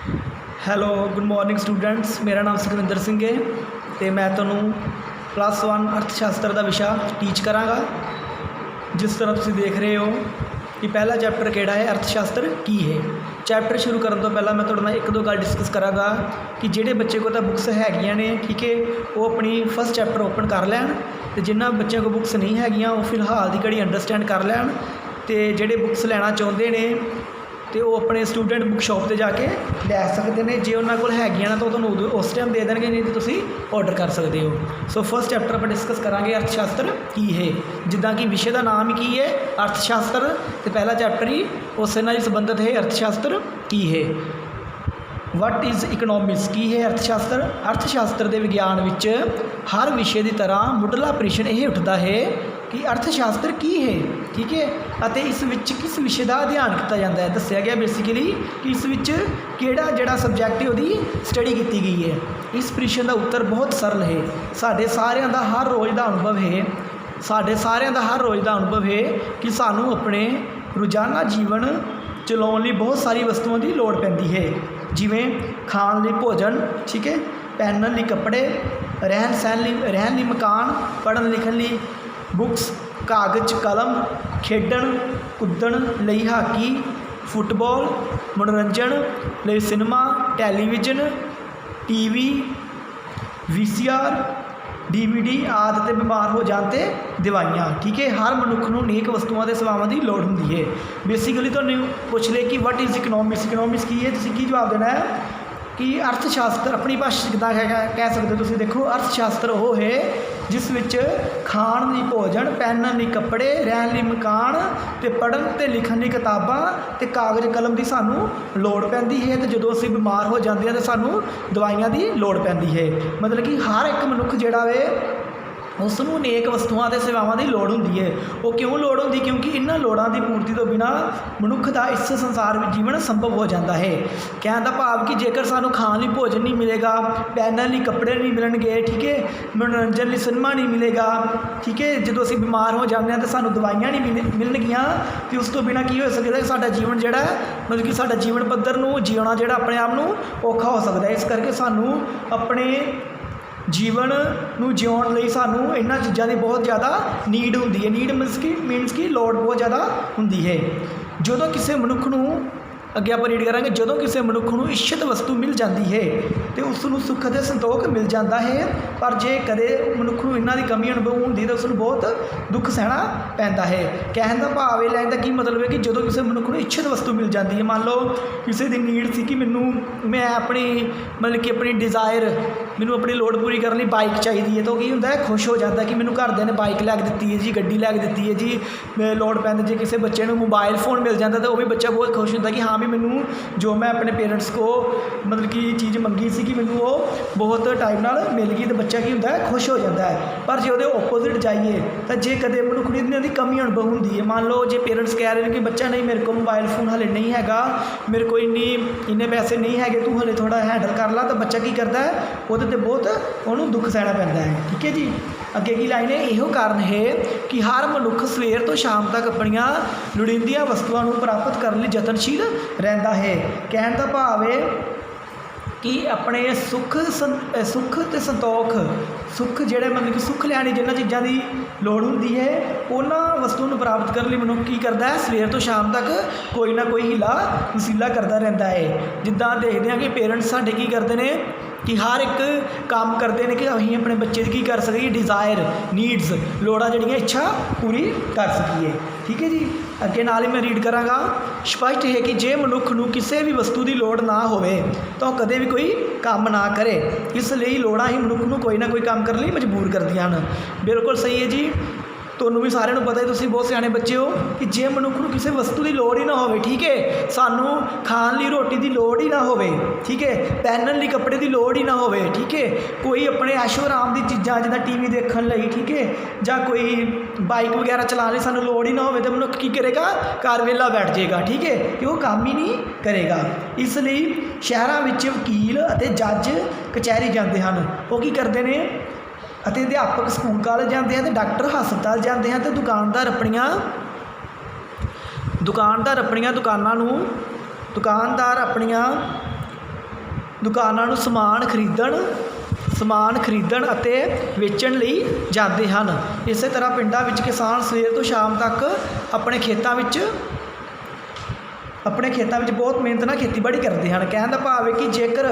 Hello good morning students. ਮੇਰਾ ਨਾਮ ਸੁਖਵਿੰਦਰ ਸਿੰਘ ਹੈ ਅਤੇ ਮੈਂ ਤੁਹਾਨੂੰ +1 ਅਰਥ ਸ਼ਾਸਤਰ ਦਾ ਵਿਸ਼ਾ ਟੀਚ ਕਰਾਂਗਾ। ਜਿਸ ਤਰ੍ਹਾਂ ਤੁਸੀਂ ਦੇਖ ਰਹੇ ਹੋ ਕਿ ਪਹਿਲਾ ਚੈਪਟਰ ਕਿਹੜਾ ਹੈ, ਅਰਥ ਸ਼ਾਸਤਰ ਕੀ ਹੈ। ਚੈਪਟਰ ਸ਼ੁਰੂ ਕਰਨ ਤੋਂ ਪਹਿਲਾਂ ਮੈਂ ਤੁਹਾਡੇ ਨਾਲ ਇੱਕ ਦੋ ਗੱਲ ਡਿਸਕਸ ਕਰਾਂਗਾ ਕਿ ਜਿਹੜੇ ਬੱਚੇ ਕੋਲ ਤਾਂ ਬੁੱਕਸ ਹੈਗੀਆਂ ਨੇ, ਠੀਕ ਹੈ, ਉਹ ਆਪਣੀ ਫਸਟ ਚੈਪਟਰ ਓਪਨ ਕਰ ਲੈਣ, ਅਤੇ ਜਿਨ੍ਹਾਂ ਬੱਚਿਆਂ ਕੋਲ ਬੁੱਕਸ ਨਹੀਂ ਹੈਗੀਆਂ ਉਹ ਫਿਲਹਾਲ ਦੀ ਘੜੀ ਅੰਡਰਸਟੈਂਡ ਕਰ ਲੈਣ, ਅਤੇ ਜਿਹੜੇ ਬੁੱਕਸ ਲੈਣਾ ਚਾਹੁੰਦੇ ਨੇ ਅਤੇ ਉਹ ਆਪਣੇ ਸਟੂਡੈਂਟ ਬੁੱਕ ਸ਼ਾਪ 'ਤੇ ਜਾ ਕੇ ਲੈ ਸਕਦੇ ਨੇ। ਜੇ ਉਹਨਾਂ ਕੋਲ ਹੈਗੀਆਂ ਨਾ ਤਾਂ ਉਹ ਤੁਹਾਨੂੰ ਉਦੋਂ ਉਸ ਟਾਈਮ ਦੇ ਦੇਣਗੇ, ਨਹੀਂ ਤਾਂ ਤੁਸੀਂ ਔਡਰ ਕਰ ਸਕਦੇ ਹੋ। ਸੋ ਫਸਟ ਚੈਪਟਰ ਆਪਾਂ ਡਿਸਕਸ ਕਰਾਂਗੇ ਅਰਥ ਸ਼ਾਸਤਰ ਕੀ ਹੈ। ਜਿੱਦਾਂ ਕਿ ਵਿਸ਼ੇ ਦਾ ਨਾਮ ਹੀ ਕੀ ਹੈ, ਅਰਥ ਸ਼ਾਸਤਰ, ਅਤੇ ਪਹਿਲਾ ਚੈਪਟਰ ਹੀ ਉਸੇ ਨਾਲ ਹੀ ਸੰਬੰਧਿਤ ਹੈ, ਅਰਥ ਸ਼ਾਸਤਰ ਕੀ ਹੈ। ਵਾਟ ਇਜ਼ ਇਕਨੋਮਿਕਸ, ਕੀ ਹੈ ਅਰਥ ਸ਼ਾਸਤਰ। ਅਰਥ ਸ਼ਾਸਤਰ ਦੇ ਵਿਗਿਆਨ ਵਿੱਚ ਹਰ ਵਿਸ਼ੇ ਦੀ ਤਰ੍ਹਾਂ ਮੁੱਢਲਾ ਪ੍ਰਸ਼ਨ ਇਹ ਉੱਠਦਾ ਹੈ ਕਿ ਅਰਥ ਸ਼ਾਸਤਰ ਕੀ ਹੈ, ਠੀਕ ਹੈ, ਅਤੇ ਇਸ ਵਿੱਚ ਕਿਸ ਵਿਸ਼ੇ ਦਾ ਅਧਿਐਨ ਕੀਤਾ ਜਾਂਦਾ ਹੈ। ਦੱਸਿਆ ਗਿਆ ਬੇਸਿਕਲੀ ਕਿ ਇਸ ਵਿੱਚ ਕਿਹੜਾ ਜਿਹੜਾ ਸਬਜੈਕਟ ਹੈ ਉਹਦੀ ਸਟੱਡੀ ਕੀਤੀ ਗਈ ਹੈ। ਇਸ ਪ੍ਰਸ਼ਨ ਦਾ ਉੱਤਰ ਬਹੁਤ ਸਰਲ ਹੈ। ਸਾਡੇ ਸਾਰਿਆਂ ਦਾ ਹਰ ਰੋਜ਼ ਦਾ ਅਨੁਭਵ ਹੈ, ਕਿ ਸਾਨੂੰ ਆਪਣੇ ਰੋਜ਼ਾਨਾ ਜੀਵਨ ਚਲਾਉਣ ਲਈ ਬਹੁਤ ਸਾਰੀ ਵਸਤੂਆਂ ਦੀ ਲੋੜ ਪੈਂਦੀ ਹੈ, ਜਿਵੇਂ ਖਾਣ ਲਈ ਭੋਜਨ, ਠੀਕ ਹੈ, ਪਹਿਨਣ ਲਈ ਕੱਪੜੇ, ਰਹਿਣ ਲਈ ਮਕਾਨ, ਪੜ੍ਹਨ ਲਿਖਣ ਲਈ ਬੁੱਕਸ, ਕਾਗਜ਼ ਕਲਮ, ਖੇਡਣ ਕੁੱਦਣ ਲਈ ਹਾਕੀ, ਫੁੱਟਬਾਲ, ਮਨੋਰੰਜਨ ਲਈ cinema, television, TV, VCR, DVD ਆਦਿ, ਅਤੇ ਬਿਮਾਰ ਹੋ ਜਾਣ 'ਤੇ ਦਵਾਈਆਂ, ਠੀਕ ਹੈ। ਹਰ ਮਨੁੱਖ ਨੂੰ ਅਨੇਕ ਵਸਤੂਆਂ ਅਤੇ ਸੇਵਾਵਾਂ ਦੀ ਲੋੜ ਹੁੰਦੀ ਹੈ। ਬੇਸਿਕਲੀ ਤੁਹਾਨੂੰ ਪੁੱਛ ਲਏ ਕਿ ਵਾਟ ਇਜ਼ ਇਕਨੋਮਿਕਸ, ਇਕਨੋਮਿਕਸ ਕੀ ਹੈ, ਤੁਸੀਂ ਕੀ ਜਵਾਬ ਦੇਣਾ ਹੈ ਕਿ ਅਰਥ ਸ਼ਾਸਤਰ। ਆਪਣੀ ਭਾਸ਼ਾ 'ਚ ਕਿੱਦਾਂ ਕਹਿ ਸਕਦੇ ਹੋ ਤੁਸੀਂ, ਦੇਖੋ ਅਰਥ ਸ਼ਾਸਤਰ ਉਹ ਹੈ ਜਿਸ ਵਿੱਚ ਖਾਣ ਲਈ ਭੋਜਨ, ਪਹਿਨਣ ਲਈ ਕੱਪੜੇ, ਰਹਿਣ ਲਈ ਮਕਾਨ, ਅਤੇ ਪੜ੍ਹਨ ਅਤੇ ਲਿਖਣ ਲਈ ਕਿਤਾਬਾਂ ਅਤੇ ਕਾਗਜ਼ ਕਲਮ ਦੀ ਸਾਨੂੰ ਲੋੜ ਪੈਂਦੀ ਹੈ, ਅਤੇ ਜਦੋਂ ਅਸੀਂ ਬਿਮਾਰ ਹੋ ਜਾਂਦੇ ਹਾਂ ਤਾਂ ਸਾਨੂੰ ਦਵਾਈਆਂ ਦੀ ਲੋੜ ਪੈਂਦੀ ਹੈ। ਮਤਲਬ ਕਿ ਹਰ ਇੱਕ ਮਨੁੱਖ ਜਿਹੜਾ ਵੇ ਉਸ ਨੂੰ ਅਨੇਕ ਵਸਤੂਆਂ ਅਤੇ ਸੇਵਾਵਾਂ ਦੀ ਲੋੜ ਹੁੰਦੀ ਹੈ। ਉਹ ਕਿਉਂ ਲੋੜ ਹੁੰਦੀ, ਕਿਉਂਕਿ ਇਹਨਾਂ ਲੋੜਾਂ ਦੀ ਪੂਰਤੀ ਤੋਂ ਬਿਨਾਂ ਮਨੁੱਖ ਦਾ ਇਸ ਸੰਸਾਰ ਵਿੱਚ ਜੀਵਨ ਸੰਭਵ ਹੋ ਜਾਂਦਾ ਹੈ। ਕਹਿਣ ਦਾ ਭਾਵ ਕਿ ਜੇਕਰ ਸਾਨੂੰ ਖਾਣ ਲਈ ਭੋਜਨ ਨਹੀਂ ਮਿਲੇਗਾ, ਪਹਿਨਣ ਲਈ ਕੱਪੜੇ ਨਹੀਂ ਮਿਲਣਗੇ, ਠੀਕ ਹੈ, ਮਨੋਰੰਜਨ ਲਈ ਸਿਨੇਮਾ ਨਹੀਂ ਮਿਲੇਗਾ, ਠੀਕ ਹੈ, ਜਦੋਂ ਅਸੀਂ ਬਿਮਾਰ ਹੋ ਜਾਂਦੇ ਹਾਂ ਤਾਂ ਸਾਨੂੰ ਦਵਾਈਆਂ ਨਹੀਂ ਮਿਲਣਗੀਆਂ, ਅਤੇ ਉਸ ਤੋਂ ਬਿਨਾਂ ਕੀ ਹੋ ਸਕਦਾ, ਸਾਡਾ ਜੀਵਨ ਜਿਹੜਾ ਮਤਲਬ ਕਿ ਸਾਡਾ ਜੀਵਨ ਪੱਧਰ ਨੂੰ ਜਿਉਣਾ ਜਿਹੜਾ ਆਪਣੇ ਆਪ ਨੂੰ ਔਖਾ ਹੋ ਸਕਦਾ ਹੈ। ਇਸ ਕਰਕੇ ਸਾਨੂੰ ਆਪਣੇ ਜੀਵਨ ਨੂੰ ਜਿਉਣ ਲਈ ਸਾਨੂੰ ਇਹਨਾਂ ਚੀਜ਼ਾਂ ਦੀ ਬਹੁਤ ਜ਼ਿਆਦਾ ਨੀਡ ਹੁੰਦੀ ਹੈ। ਨੀਡ ਮੀਨਸ ਕਿ ਲੋੜ ਬਹੁਤ ਜ਼ਿਆਦਾ ਹੁੰਦੀ ਹੈ। ਜਦੋਂ ਕਿਸੇ ਮਨੁੱਖ ਨੂੰ, ਅੱਗੇ ਆਪਾਂ ਰੀਡ ਕਰਾਂਗੇ, ਜਦੋਂ ਕਿਸੇ ਮਨੁੱਖ ਨੂੰ ਇੱਛਤ ਵਸਤੂ ਮਿਲ ਜਾਂਦੀ ਹੈ ਅਤੇ ਉਸ ਨੂੰ ਸੁੱਖ ਅਤੇ ਸੰਤੋਖ ਮਿਲ ਜਾਂਦਾ ਹੈ, ਪਰ ਜੇ ਕਦੇ ਮਨੁੱਖ ਨੂੰ ਇਹਨਾਂ ਦੀ ਕਮੀ ਅਨੁਭਵ ਹੁੰਦੀ ਤਾਂ ਉਸ ਨੂੰ ਬਹੁਤ ਦੁੱਖ ਸਹਿਣਾ ਪੈਂਦਾ ਹੈ। ਕਹਿਣ ਦਾ ਭਾਵ ਇਹ ਲੈਣ ਦਾ ਕੀ ਮਤਲਬ ਹੈ ਕਿ ਜਦੋਂ ਕਿਸੇ ਮਨੁੱਖ ਨੂੰ ਇੱਛਤ ਵਸਤੂ ਮਿਲ ਜਾਂਦੀ ਹੈ, ਮੰਨ ਲਓ ਕਿਸੇ ਦੀ ਨੀਡ ਸੀ ਕਿ ਮੈਂ ਆਪਣੀ ਮਤਲਬ ਕਿ ਆਪਣੀ ਡਿਜ਼ਾਇਰ, ਮੈਨੂੰ ਆਪਣੀ ਲੋੜ ਪੂਰੀ ਕਰਨ ਲਈ ਬਾਈਕ ਚਾਹੀਦੀ ਹੈ, ਤਾਂ ਉਹ ਕੀ ਹੁੰਦਾ ਹੈ, ਖੁਸ਼ ਹੋ ਜਾਂਦਾ ਕਿ ਮੈਨੂੰ ਘਰਦਿਆਂ ਨੇ ਬਾਈਕ ਲੈ ਕੇ ਦਿੱਤੀ ਹੈ ਜੀ, ਗੱਡੀ ਲੈ ਕੇ ਦਿੱਤੀ ਹੈ ਜੀ। ਲੋੜ ਪੈਂਦੀ ਜੇ ਕਿਸੇ ਬੱਚੇ ਨੂੰ ਮੋਬਾਈਲ ਫੋਨ ਮਿਲ ਜਾਂਦਾ ਤਾਂ ਉਹ ਵੀ ਬੱਚਾ ਬਹੁਤ ਖੁਸ਼ ਹੁੰਦਾ ਕਿ ਹਾਂ ਵੀ ਮੈਨੂੰ ਜੋ ਮੈਂ ਆਪਣੇ ਪੇਰੈਂਟਸ ਕੋ ਮਤਲਬ ਕਿ ਚੀਜ਼ ਮੰਗੀ ਸੀ ਕਿ ਮੈਨੂੰ ਉਹ ਬਹੁਤ ਟਾਈਮ ਨਾਲ ਮਿਲ ਗਈ, ਅਤੇ ਬੱਚਾ ਕੀ ਹੁੰਦਾ ਹੈ, ਖੁਸ਼ ਹੋ ਜਾਂਦਾ ਹੈ। ਪਰ ਜੇ ਉਹਦੇ ਓਪੋਜ਼ਿਟ ਜਾਈਏ ਤਾਂ ਜੇ ਕਦੇ ਮਨੁੱਖ ਨੂੰ ਇਹਨਾਂ ਦੀ ਕਮੀ ਅਨੁਭਵ ਹੁੰਦੀ ਹੈ, ਮੰਨ ਲਓ ਜੇ ਪੇਰੈਂਟਸ ਕਹਿ ਰਹੇ ਨੇ ਕਿ ਬੱਚਾ ਨਹੀਂ ਮੇਰੇ ਕੋਲ ਮੋਬਾਈਲ ਫੋਨ ਹਲੇ ਨਹੀਂ ਹੈਗਾ, ਮੇਰੇ ਕੋਲ ਇੰਨੇ ਪੈਸੇ ਨਹੀਂ ਹੈਗੇ, ਤੂੰ ਹਲੇ ਥੋੜ੍ਹਾ ਹੈਂਡਲ ਕਰ ਲਾ, ਤਾਂ ਬੱਚਾ ਕੀ ਕਰਦਾ ਹੈ, ਉਹਦੇ 'ਤੇ ਬਹੁਤ ਉਹਨੂੰ ਦੁੱਖ ਸਹਿਣਾ ਪੈਂਦਾ ਹੈ, ਠੀਕ ਹੈ ਜੀ। ਅੱਗੇ ਕੀ ਲਾਈਨ ਹੈ, ਇਹੋ ਕਾਰਨ ਹੈ ਕਿ ਹਰ ਮਨੁੱਖ ਸਵੇਰ ਤੋਂ ਸ਼ਾਮ ਤੱਕ ਆਪਣੀਆਂ ਲੋੜੀਂਦੀਆਂ ਵਸਤੂਆਂ ਨੂੰ ਪ੍ਰਾਪਤ ਕਰਨ ਲਈ ਯਤਨਸ਼ੀਲ ਰਹਿੰਦਾ ਹੈ। ਕਹਿਣ ਦਾ ਭਾਵ ਹੈ ਕਿ ਆਪਣੇ ਸੁੱਖ ਅਤੇ ਸੰਤੋਖ, ਸੁੱਖ ਜਿਹੜੇ ਮਤਲਬ ਕਿ ਸੁੱਖ ਲੈਣੀ ਜਿਨ੍ਹਾਂ ਚੀਜ਼ਾਂ ਦੀ ਲੋੜ ਹੁੰਦੀ ਹੈ, ਉਹਨਾਂ ਵਸਤੂਆਂ ਨੂੰ ਪ੍ਰਾਪਤ ਕਰਨ ਲਈ ਮਨੁੱਖ ਕੀ ਕਰਦਾ ਹੈ, ਸਵੇਰ ਤੋਂ ਸ਼ਾਮ ਤੱਕ ਕੋਈ ਨਾ ਕੋਈ ਹੀਲਾ ਵਸੀਲਾ ਕਰਦਾ ਰਹਿੰਦਾ ਹੈ। ਜਿੱਦਾਂ ਦੇਖਦੇ ਹਾਂ ਕਿ ਪੇਰੈਂਟਸ ਸਾਡੇ ਕੀ ਕਰਦੇ ਨੇ ਕਿ ਹਰ ਇੱਕ ਕੰਮ ਕਰਦੇ ਨੇ ਕਿ ਅਸੀਂ ਆਪਣੇ ਬੱਚੇ ਦੀ ਕੀ ਕਰ ਸਕੀਏ, ਡਿਜ਼ਾਇਰ, ਨੀਡਸ, ਲੋੜਾਂ ਜਿਹੜੀਆਂ ਇੱਛਾ ਪੂਰੀ ਕਰ ਸਕੀਏ, ਠੀਕ ਹੈ ਜੀ। ਅੱਗੇ ਨਾਲ ਹੀ ਮੈਂ ਰੀਡ ਕਰਾਂਗਾ। ਸਪਸ਼ਟ ਹੈ ਕਿ ਜੇ ਮਨੁੱਖ ਨੂੰ ਕਿਸੇ ਵੀ ਵਸਤੂ ਦੀ ਲੋੜ ਨਾ ਹੋਵੇ ਤਾਂ ਉਹ ਕਦੇ ਵੀ ਕੋਈ ਕੰਮ ਨਾ ਕਰੇ। ਇਸ ਲਈ ਲੋੜਾਂ ਹੀ ਮਨੁੱਖ ਨੂੰ ਕੋਈ ਨਾ ਕੋਈ ਕੰਮ ਕਰਨ ਲਈ ਮਜਬੂਰ ਕਰਦੀਆਂ ਹਨ। ਬਿਲਕੁਲ ਸਹੀ ਹੈ ਜੀ। ਤੁਹਾਨੂੰ ਵੀ ਸਾਰਿਆਂ ਨੂੰ ਪਤਾ ਹੈ, ਤੁਸੀਂ ਬਹੁਤ ਸਿਆਣੇ ਬੱਚੇ ਹੋ, ਕਿ ਜੇ ਮਨੁੱਖ ਨੂੰ ਕਿਸੇ ਵਸਤੂ ਦੀ ਲੋੜ ਹੀ ਨਾ ਹੋਵੇ, ਠੀਕ ਹੈ, ਸਾਨੂੰ ਖਾਣ ਲਈ ਰੋਟੀ ਦੀ ਲੋੜ ਹੀ ਨਾ ਹੋਵੇ, ਠੀਕ ਹੈ, ਪਹਿਨਣ ਲਈ ਕੱਪੜੇ ਦੀ ਲੋੜ ਹੀ ਨਾ ਹੋਵੇ, ਠੀਕ ਹੈ, ਕੋਈ ਆਪਣੇ ਐਸ਼ੋ ਆਰਾਮ ਦੀ ਚੀਜ਼ਾਂ ਜਿੱਦਾਂ TV ਦੇਖਣ ਲਈ, ਠੀਕ ਹੈ, ਜਾਂ ਕੋਈ ਬਾਈਕ ਵਗੈਰਾ ਚਲਾਉਣ ਲਈ ਸਾਨੂੰ ਲੋੜ ਹੀ ਨਾ ਹੋਵੇ, ਤਾਂ ਮਨੁੱਖ ਕੀ ਕਰੇਗਾ, ਘਰ ਵਿਹਲਾ ਬੈਠ ਜਾਏਗਾ, ਠੀਕ ਹੈ, ਕਿ ਉਹ ਕੰਮ ਹੀ ਨਹੀਂ ਕਰੇਗਾ। ਇਸ ਲਈ ਸ਼ਹਿਰਾਂ ਵਿੱਚ ਵਕੀਲ ਅਤੇ ਜੱਜ ਕਚਹਿਰੀ ਜਾਂਦੇ ਹਨ। ਉਹ ਕੀ ਕਰਦੇ ਨੇ, ਅਤੇ ਅਧਿਆਪਕ ਸਕੂਲ ਕਾਲਜ ਜਾਂਦੇ ਹਨ, ਅਤੇ ਡਾਕਟਰ ਹਸਪਤਾਲ ਜਾਂਦੇ ਹਨ, ਅਤੇ ਦੁਕਾਨਦਾਰ ਆਪਣੀਆਂ ਦੁਕਾਨਾਂ ਨੂੰ ਦੁਕਾਨਾਂ ਨੂੰ ਸਮਾਨ ਖਰੀਦਣ ਅਤੇ ਵੇਚਣ ਲਈ ਜਾਂਦੇ ਹਨ। ਇਸੇ ਤਰ੍ਹਾਂ ਪਿੰਡਾਂ ਵਿੱਚ ਕਿਸਾਨ ਸਵੇਰ ਤੋਂ ਸ਼ਾਮ ਤੱਕ ਆਪਣੇ ਖੇਤਾਂ ਵਿੱਚ ਬਹੁਤ ਮਿਹਨਤ ਨਾਲ ਖੇਤੀਬਾੜੀ ਕਰਦੇ ਹਨ। ਕਹਿਣ ਦਾ ਭਾਵ ਹੈ ਕਿ ਜੇਕਰ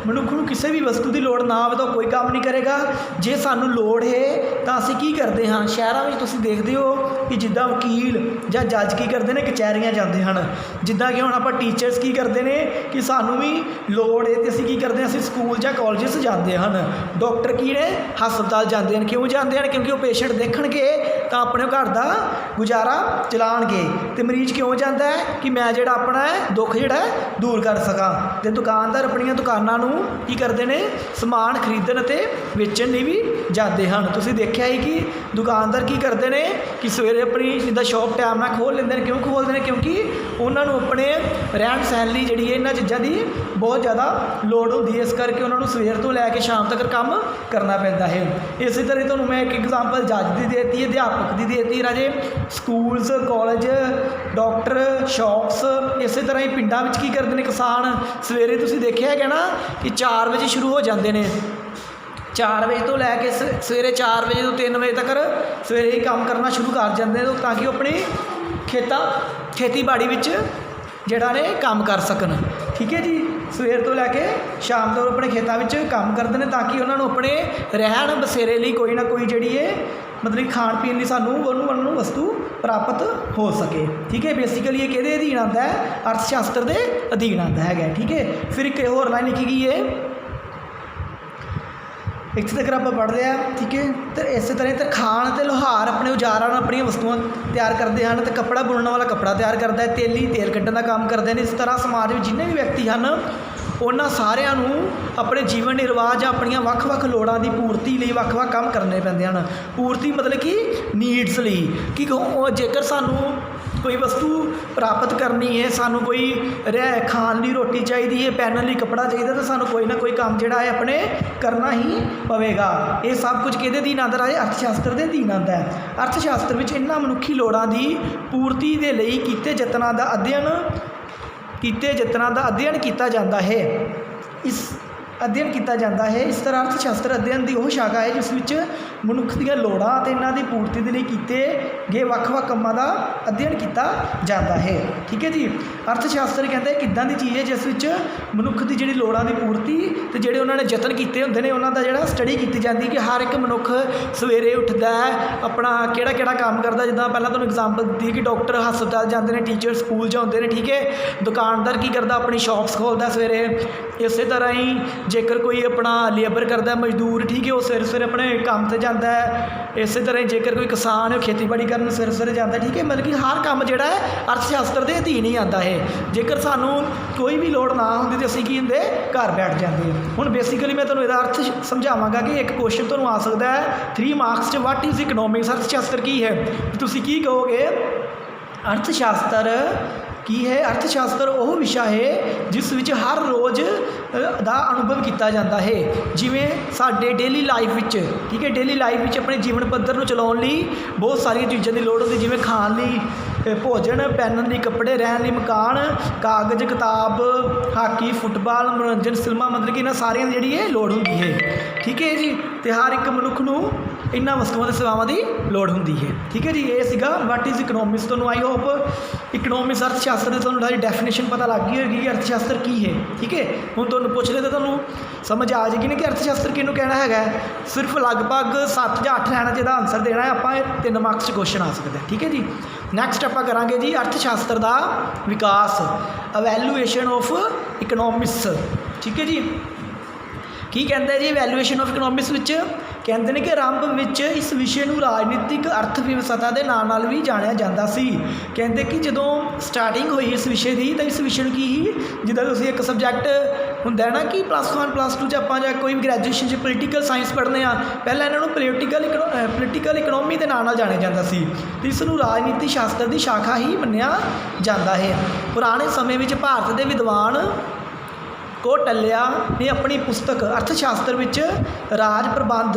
ਮਨੁੱਖ ਨੂੰ ਕਿਸੇ ਵੀ ਵਸਤੂ ਦੀ ਲੋੜ ਨਾ ਹੋਵੇ ਤਾਂ ਕੋਈ ਕੰਮ ਨਹੀਂ ਕਰੇਗਾ। ਜੇ ਸਾਨੂੰ ਲੋੜ ਹੈ ਤਾਂ ਅਸੀਂ ਕੀ ਕਰਦੇ ਹਾਂ, ਸ਼ਹਿਰਾਂ ਵਿੱਚ ਤੁਸੀਂ ਦੇਖਦੇ ਹੋ ਕਿ ਜਿੱਦਾਂ ਵਕੀਲ ਜਾਂ ਜੱਜ ਕੀ ਕਰਦੇ ਨੇ, ਕਚਹਿਰੀਆਂ ਜਾਂਦੇ ਹਨ। ਜਿੱਦਾਂ ਕਿ ਹੁਣ ਆਪਾਂ ਟੀਚਰਸ ਕੀ ਕਰਦੇ ਨੇ ਕਿ ਸਾਨੂੰ ਵੀ ਲੋੜ ਹੈ ਤੇ ਅਸੀਂ ਕੀ ਕਰਦੇ ਹਾਂ, ਅਸੀਂ ਸਕੂਲ ਜਾਂ ਕਾਲਜਸ ਜਾਂਦੇ ਹਨ। ਡਾਕਟਰ ਕੀ ਨੇ, ਹਸਪਤਾਲ ਜਾਂਦੇ ਹਨ। ਕਿਉਂ ਜਾਂਦੇ ਹਨ? ਕਿਉਂਕਿ ਉਹ ਪੇਸ਼ੈਂਟ ਦੇਖਣਗੇ ਤਾਂ ਆਪਣੇ ਘਰ ਦਾ ਗੁਜ਼ਾਰਾ ਚਲਾਉਣਗੇ। ਅਤੇ ਮਰੀਜ਼ ਕਿਉਂ ਜਾਂਦਾ ਹੈ ਕਿ ਮੈਂ ਜਿਹੜਾ ਆਪਣਾ ਦੁੱਖ ਜਿਹੜਾ ਦੂਰ ਕਰ ਸਕਾਂ। ਅਤੇ ਦੁਕਾਨਦਾਰ ਆਪਣੀਆਂ ਦੁਕਾਨਾਂ ਨੂੰ ਕੀ ਕਰਦੇ ਨੇ, ਸਮਾਨ ਖਰੀਦਣ ਅਤੇ ਵੇਚਣ ਲਈ ਵੀ ਜਾਂਦੇ ਹਨ। ਤੁਸੀਂ ਦੇਖਿਆ ਹੀ ਕਿ ਦੁਕਾਨਦਾਰ ਕੀ ਕਰਦੇ ਨੇ ਕਿ ਸਵੇਰੇ ਆਪਣੀ ਜਿੱਦਾਂ ਸ਼ੌਪ ਟਾਈਮ ਨਾਲ ਖੋਲ੍ਹ ਲੈਂਦੇ ਨੇ। ਕਿਉਂ ਖੋਲ੍ਹਦੇ ਨੇ? ਕਿਉਂਕਿ ਉਹਨਾਂ ਨੂੰ ਆਪਣੇ ਰਹਿਣ ਸਹਿਣ ਲਈ ਜਿਹੜੀ ਹੈ ਇਹਨਾਂ ਚੀਜ਼ਾਂ ਦੀ ਬਹੁਤ ਜ਼ਿਆਦਾ ਲੋੜ ਹੁੰਦੀ ਹੈ। ਇਸ ਕਰਕੇ ਉਹਨਾਂ ਨੂੰ ਸਵੇਰ ਤੋਂ ਲੈ ਕੇ ਸ਼ਾਮ ਤੱਕ ਕੰਮ ਕਰਨਾ ਪੈਂਦਾ ਹੈ। ਇਸੇ ਤਰ੍ਹਾਂ ਤੁਹਾਨੂੰ ਮੈਂ ਇੱਕ ਐਗਜ਼ਾਮਪਲ ਜੱਜ ਦੀ ਦੇ ਦਿੱਤੀ, ਅਧਿਆਪਕ ਦੀ ਦੇ ਦਿੱਤੀ ਰਾਜੇ, ਸਕੂਲਸ, ਕਾਲਜ, ਡਾਕਟਰ, ਸ਼ੌਪਸ। ਇਸੇ ਤਰ੍ਹਾਂ ਹੀ ਪਿੰਡਾਂ ਵਿੱਚ ਕੀ ਕਰਦੇ ਨੇ ਕਿਸਾਨ, ਸਵੇਰੇ ਤੁਸੀਂ ਦੇਖਿਆ ਹੈਗਾ ਨਾ ਕਿ 4 ਵਜੇ ਸ਼ੁਰੂ ਹੋ ਜਾਂਦੇ ਨੇ। 4 ਵਜੇ ਤੋਂ ਲੈ ਕੇ ਸਵੇਰੇ 4 ਵਜੇ ਤੋਂ 3 ਵਜੇ ਤੱਕ ਸਵੇਰੇ ਹੀ ਕੰਮ ਕਰਨਾ ਸ਼ੁਰੂ ਕਰ ਜਾਂਦੇ ਨੇ ਤਾਂ ਕਿ ਉਹ ਆਪਣੀ ਖੇਤੀਬਾੜੀ ਵਿੱਚ ਜਿਹੜਾ ਨੇ ਕੰਮ ਕਰ ਸਕਣ। ਠੀਕ ਹੈ ਜੀ, ਸਵੇਰ ਤੋਂ ਲੈ ਕੇ ਸ਼ਾਮ ਤੱਕ ਆਪਣੇ ਖੇਤਾਂ ਵਿੱਚ ਕੰਮ ਕਰਦੇ ਨੇ ਤਾਂ ਕਿ ਉਹਨਾਂ ਨੂੰ ਆਪਣੇ ਰਹਿਣ ਬਸੇਰੇ ਲਈ ਕੋਈ ਨਾ ਕੋਈ ਜਿਹੜੀ ਹੈ ਮਤਲਬ ਖਾਣ ਪੀਣ ਲਈ ਸਾਨੂੰ ਉਹਨੂੰ ਵਸਤੂ ਪ੍ਰਾਪਤ ਹੋ ਸਕੇ। ਠੀਕ ਹੈ, ਬੇਸਿਕਲੀ ਇਹ ਕਿਹਦੇ ਅਧੀਨ ਆਉਂਦਾ ਹੈ? ਅਰਥ ਸ਼ਾਸਤਰ ਦੇ ਅਧੀਨ ਆਉਂਦਾ ਹੈਗਾ। ਠੀਕ ਹੈ, ਫਿਰ ਇੱਕ ਹੋਰ ਲਾਈਨ ਲਿਖੀ ਗਈ ਹੈ, ਇੱਥੇ ਤੱਕ ਆਪਾਂ ਪੜ੍ਹਦੇ ਹਾਂ। ਠੀਕ ਹੈ, ਅਤੇ ਇਸੇ ਤਰ੍ਹਾਂ ਤਰਖਾਣ ਅਤੇ ਲੁਹਾਰ ਆਪਣੇ ਔਜ਼ਾਰਾਂ ਨਾਲ ਆਪਣੀਆਂ ਵਸਤੂਆਂ ਤਿਆਰ ਕਰਦੇ ਹਨ। ਅਤੇ ਕੱਪੜਾ ਬੁਣਨ ਵਾਲਾ ਕੱਪੜਾ ਤਿਆਰ ਕਰਦਾ ਹੈ। ਤੇਲੀ ਤੇਲ ਕੱਢਣ ਦਾ ਕੰਮ ਕਰਦੇ ਨੇ। ਇਸ ਤਰ੍ਹਾਂ ਸਮਾਜ ਵਿੱਚ ਜਿੰਨੇ ਵੀ ਵਿਅਕਤੀ ਹਨ ਉਹਨਾਂ ਸਾਰਿਆਂ ਨੂੰ ਆਪਣੇ ਜੀਵਨ ਨਿਰਵਾਹ ਜਾਂ ਆਪਣੀਆਂ ਵੱਖ-ਵੱਖ ਲੋੜਾਂ ਦੀ ਪੂਰਤੀ ਲਈ ਵੱਖ-ਵੱਖ ਕੰਮ ਕਰਨੇ ਪੈਂਦੇ ਹਨ। ਪੂਰਤੀ ਮਤਲਬ ਕਿ ਨੀਡਸ ਲਈ, ਕਿ ਜੇਕਰ ਸਾਨੂੰ ਕੋਈ ਵਸਤੂ ਪ੍ਰਾਪਤ ਕਰਨੀ ਹੈ, ਸਾਨੂੰ ਕੋਈ ਖਾਣ ਲਈ ਰੋਟੀ ਚਾਹੀਦੀ ਹੈ, ਪਹਿਨਣ ਲਈ ਕੱਪੜਾ ਚਾਹੀਦਾ, ਤਾਂ ਸਾਨੂੰ ਕੋਈ ਨਾ ਕੋਈ ਕੰਮ ਜਿਹੜਾ ਹੈ ਆਪਣੇ ਕਰਨਾ ਹੀ ਪਵੇਗਾ। ਇਹ ਸਭ ਕੁਝ ਕਿਹਦੇ ਅਧੀਨ ਆਉਂਦਾ ਹੈ? ਅਰਥ ਸ਼ਾਸਤਰ ਦੇ ਅਧੀਨ ਆਉਂਦਾ ਹੈ। ਅਰਥ ਸ਼ਾਸਤਰ ਵਿੱਚ ਇਹਨਾਂ ਮਨੁੱਖੀ ਲੋੜਾਂ ਦੀ ਪੂਰਤੀ ਦੇ ਲਈ ਕੀਤੇ ਯਤਨਾਂ ਦਾ ਅਧਿਐਨ ਕੀਤਾ ਜਾਂਦਾ ਹੈ। ਇਸ ਤਰ੍ਹਾਂ ਅਰਥ ਸ਼ਾਸਤਰ ਅਧਿਐਨ ਦੀ ਉਹ ਸ਼ਾਖਾ ਹੈ ਜਿਸ ਵਿੱਚ ਮਨੁੱਖ ਦੀਆਂ ਲੋੜਾਂ ਅਤੇ ਇਹਨਾਂ ਦੀ ਪੂਰਤੀ ਦੇ ਲਈ ਕੀਤੇ ਗਏ ਵੱਖ-ਵੱਖ ਕੰਮਾਂ ਦਾ ਅਧਿਐਨ ਕੀਤਾ ਜਾਂਦਾ ਹੈ। ਠੀਕ ਹੈ ਜੀ, ਅਰਥ ਸ਼ਾਸਤਰ ਕਹਿੰਦੇ ਕਿੱਦਾਂ ਦੀ ਚੀਜ਼ ਹੈ ਜਿਸ ਵਿੱਚ ਮਨੁੱਖ ਦੀ ਜਿਹੜੀ ਲੋੜਾਂ ਦੀ ਪੂਰਤੀ ਅਤੇ ਜਿਹੜੇ ਉਹਨਾਂ ਨੇ ਯਤਨ ਕੀਤੇ ਹੁੰਦੇ ਨੇ ਉਹਨਾਂ ਦਾ ਜਿਹੜਾ ਸਟੱਡੀ ਕੀਤੀ ਜਾਂਦੀ ਕਿ ਹਰ ਇੱਕ ਮਨੁੱਖ ਸਵੇਰੇ ਉੱਠਦਾ ਹੈ, ਆਪਣਾ ਕਿਹੜਾ ਕੰਮ ਕਰਦਾ। ਜਿੱਦਾਂ ਪਹਿਲਾਂ ਤੁਹਾਨੂੰ ਐਗਜ਼ਾਮਪਲ ਦਿੱਤੀ ਕਿ ਡਾਕਟਰ ਹਸਪਤਾਲ ਜਾਂਦੇ ਨੇ, ਟੀਚਰ ਸਕੂਲ ਜਾਂਦੇ ਨੇ। ਠੀਕ ਹੈ, ਦੁਕਾਨਦਾਰ ਕੀ ਕਰਦਾ? ਆਪਣੀ ਸ਼ੌਪਸ ਖੋਲ੍ਹਦਾ ਸਵੇਰੇ। ਇਸੇ ਤਰ੍ਹਾਂ ਹੀ ਜੇਕਰ ਕੋਈ ਆਪਣਾ ਲੇਬਰ ਕਰਦਾ, ਮਜ਼ਦੂਰ, ਠੀਕ ਹੈ, ਉਹ ਸਵੇਰੇ ਆਪਣੇ ਕੰਮ 'ਤੇ ਜਾਂਦਾ ਹੈ। ਇਸੇ ਤਰ੍ਹਾਂ ਜੇਕਰ ਕੋਈ ਕਿਸਾਨ ਖੇਤੀਬਾੜੀ ਕਰਨ ਸਵੇਰੇ ਜਾਂਦਾ। ਠੀਕ ਹੈ, ਮਤਲਬ ਕਿ ਹਰ ਕੰਮ ਜਿਹੜਾ ਹੈ ਅਰਥ ਸ਼ਾਸਤਰ ਦੇ ਅਧੀਨ ਹੀ ਆਉਂਦਾ ਹੈ। ਜੇਕਰ ਸਾਨੂੰ ਕੋਈ ਵੀ ਲੋੜ ਨਾ ਹੁੰਦੀ ਤਾਂ ਅਸੀਂ ਕੀ ਹੁੰਦੇ? ਘਰ ਬੈਠ ਜਾਂਦੇ। ਹੁਣ ਬੇਸਿਕਲੀ ਮੈਂ ਤੁਹਾਨੂੰ ਇਹਦਾ ਅਰਥ ਸਮਝਾਵਾਂਗਾ ਕਿ ਇੱਕ ਕੁਐਸਚਨ ਤੁਹਾਨੂੰ ਆ ਸਕਦਾ ਹੈ 3 ਮਾਰਕਸ 'ਚ, ਵਾਟ ਇਜ਼ ਇਕਨੋਮਿਕਸ? ਅਰਥ ਸ਼ਾਸਤਰ ਕੀ ਹੈ? ਤੁਸੀਂ ਕੀ ਕਹੋਗੇ? ਅਰਥ ਸ਼ਾਸਤਰ ਕੀ ਹੈ? ਅਰਥ ਸ਼ਾਸਤਰ ਉਹ ਵਿਸ਼ਾ ਹੈ ਜਿਸ ਵਿੱਚ ਹਰ ਰੋਜ਼ ਦਾ ਅਨੁਭਵ ਕੀਤਾ ਜਾਂਦਾ ਹੈ। ਜਿਵੇਂ ਸਾਡੇ ਡੇਲੀ ਲਾਈਫ ਵਿੱਚ, ਠੀਕ ਹੈ, ਡੇਲੀ ਲਾਈਫ ਵਿੱਚ ਆਪਣੇ ਜੀਵਨ ਪੱਧਰ ਨੂੰ ਚਲਾਉਣ ਲਈ ਬਹੁਤ ਸਾਰੀਆਂ ਚੀਜ਼ਾਂ ਦੀ ਲੋੜ ਹੁੰਦੀ, ਜਿਵੇਂ ਖਾਣ ਲਈ ਭੋਜਨ, ਪਹਿਨਣ ਲਈ ਕੱਪੜੇ, ਰਹਿਣ ਲਈ ਮਕਾਨ, ਕਾਗਜ਼, ਕਿਤਾਬ, ਹਾਕੀ, ਫੁੱਟਬਾਲ, ਮਨੋਰੰਜਨ, ਫਿਲਮਾਂ, ਮਤਲਬ ਕਿ ਇਹਨਾਂ ਸਾਰਿਆਂ ਦੀ ਜਿਹੜੀ ਇਹ ਲੋੜ ਹੁੰਦੀ ਹੈ। ਠੀਕ ਹੈ ਜੀ, ਅਤੇ ਹਰ ਇੱਕ ਮਨੁੱਖ ਨੂੰ ਇਹਨਾਂ ਵਸਤੂਆਂ ਅਤੇ ਸੇਵਾਵਾਂ ਦੀ ਲੋੜ ਹੁੰਦੀ ਹੈ। ਠੀਕ ਹੈ ਜੀ, ਇਹ ਸੀਗਾ ਵਾਟ ਇਜ਼ ਇਕਨੋਮਿਕਸ। ਤੁਹਾਨੂੰ ਆਈ ਹੋਪ ਇਕਨੋਮਿਕਸ ਅਰਥ ਸ਼ਾਸਤਰ ਦੀ ਤੁਹਾਨੂੰ ਸਾਰੀ ਡੈਫੀਨੇਸ਼ਨ ਪਤਾ ਲੱਗ ਗਈ ਹੋਏਗੀ ਕਿ ਅਰਥ ਸ਼ਾਸਤਰ ਕੀ ਹੈ। ਠੀਕ ਹੈ, ਹੁਣ ਤੁਹਾਨੂੰ ਪੁੱਛ ਲਿਆ ਤਾਂ ਤੁਹਾਨੂੰ ਸਮਝ ਆ ਜਾਏਗੀ ਨਾ ਕਿ ਅਰਥ ਸ਼ਾਸਤਰ ਕਿਹਨੂੰ ਕਹਿਣਾ ਹੈਗਾ। ਸਿਰਫ ਲਗਭਗ 7 ਜਾਂ 8 ਰਹਿਣਾ ਚਾਹੀਦਾ ਆਨਸਰ ਦੇਣਾ ਹੈ ਆਪਾਂ। 3 ਮਾਰਕਸ 'ਚ ਕੁਐਸਚਨ ਆ ਸਕਦਾ। ਠੀਕ ਹੈ ਜੀ, ਨੈਕਸਟ ਆਪਾਂ ਕਰਾਂਗੇ ਜੀ ਅਰਥ ਸ਼ਾਸਤਰ ਦਾ ਵਿਕਾਸ, ਅਵੈਲੂਏਸ਼ਨ ਆਫ ਇਕਨੋਮਿਕਸ। ਠੀਕ ਹੈ ਜੀ, ਕੀ ਕਹਿੰਦੇ ਜੀ ਵੈਲੂਏਸ਼ਨ ਆਫ ਇਕਨੋਮਿਕਸ ਵਿੱਚ? ਕਹਿੰਦੇ ਨੇ ਕਿ ਆਰੰਭ ਵਿੱਚ ਇਸ ਵਿਸ਼ੇ ਨੂੰ ਰਾਜਨੀਤਿਕ ਅਰਥ ਵਿਵਸਥਾ ਦੇ ਨਾਂ ਨਾਲ ਵੀ ਜਾਣਿਆ ਜਾਂਦਾ ਸੀ। ਕਹਿੰਦੇ ਕਿ ਜਦੋਂ ਸਟਾਰਟਿੰਗ ਹੋਈ ਇਸ ਵਿਸ਼ੇ ਦੀ ਤਾਂ ਇਸ ਵਿਸ਼ੇ ਨੂੰ ਕੀ ਸੀ, ਜਿੱਦਾਂ ਤੁਸੀਂ ਇੱਕ ਸਬਜੈਕਟ ਹੁੰਦਾ ਨਾ ਕਿ +1 +2 'ਚ ਆਪਾਂ ਜਾਂ ਕੋਈ ਵੀ ਗ੍ਰੈਜੂਏਸ਼ਨ 'ਚ ਪੋਲੀਟੀਕਲ ਸਾਇੰਸ ਪੜ੍ਹਦੇ ਹਾਂ, ਪਹਿਲਾਂ ਇਹਨਾਂ ਨੂੰ ਪੋਲੀਟੀਕਲ ਇਕਨੋਮੀ ਦੇ ਨਾਂ ਨਾਲ ਜਾਣਿਆ ਜਾਂਦਾ ਸੀ। ਇਸ ਨੂੰ ਰਾਜਨੀਤੀ ਸ਼ਾਸਤਰ ਦੀ ਸ਼ਾਖਾ ਹੀ ਮੰਨਿਆ ਜਾਂਦਾ ਹੈ। ਪੁਰਾਣੇ ਸਮੇਂ ਵਿੱਚ ਭਾਰਤ ਦੇ ਵਿਦਵਾਨ ਕੌਟਿਲਿਆ ਨੇ ਆਪਣੀ ਪੁਸਤਕ ਅਰਥ ਸ਼ਾਸਤਰ ਵਿੱਚ ਰਾਜ ਪ੍ਰਬੰਧ,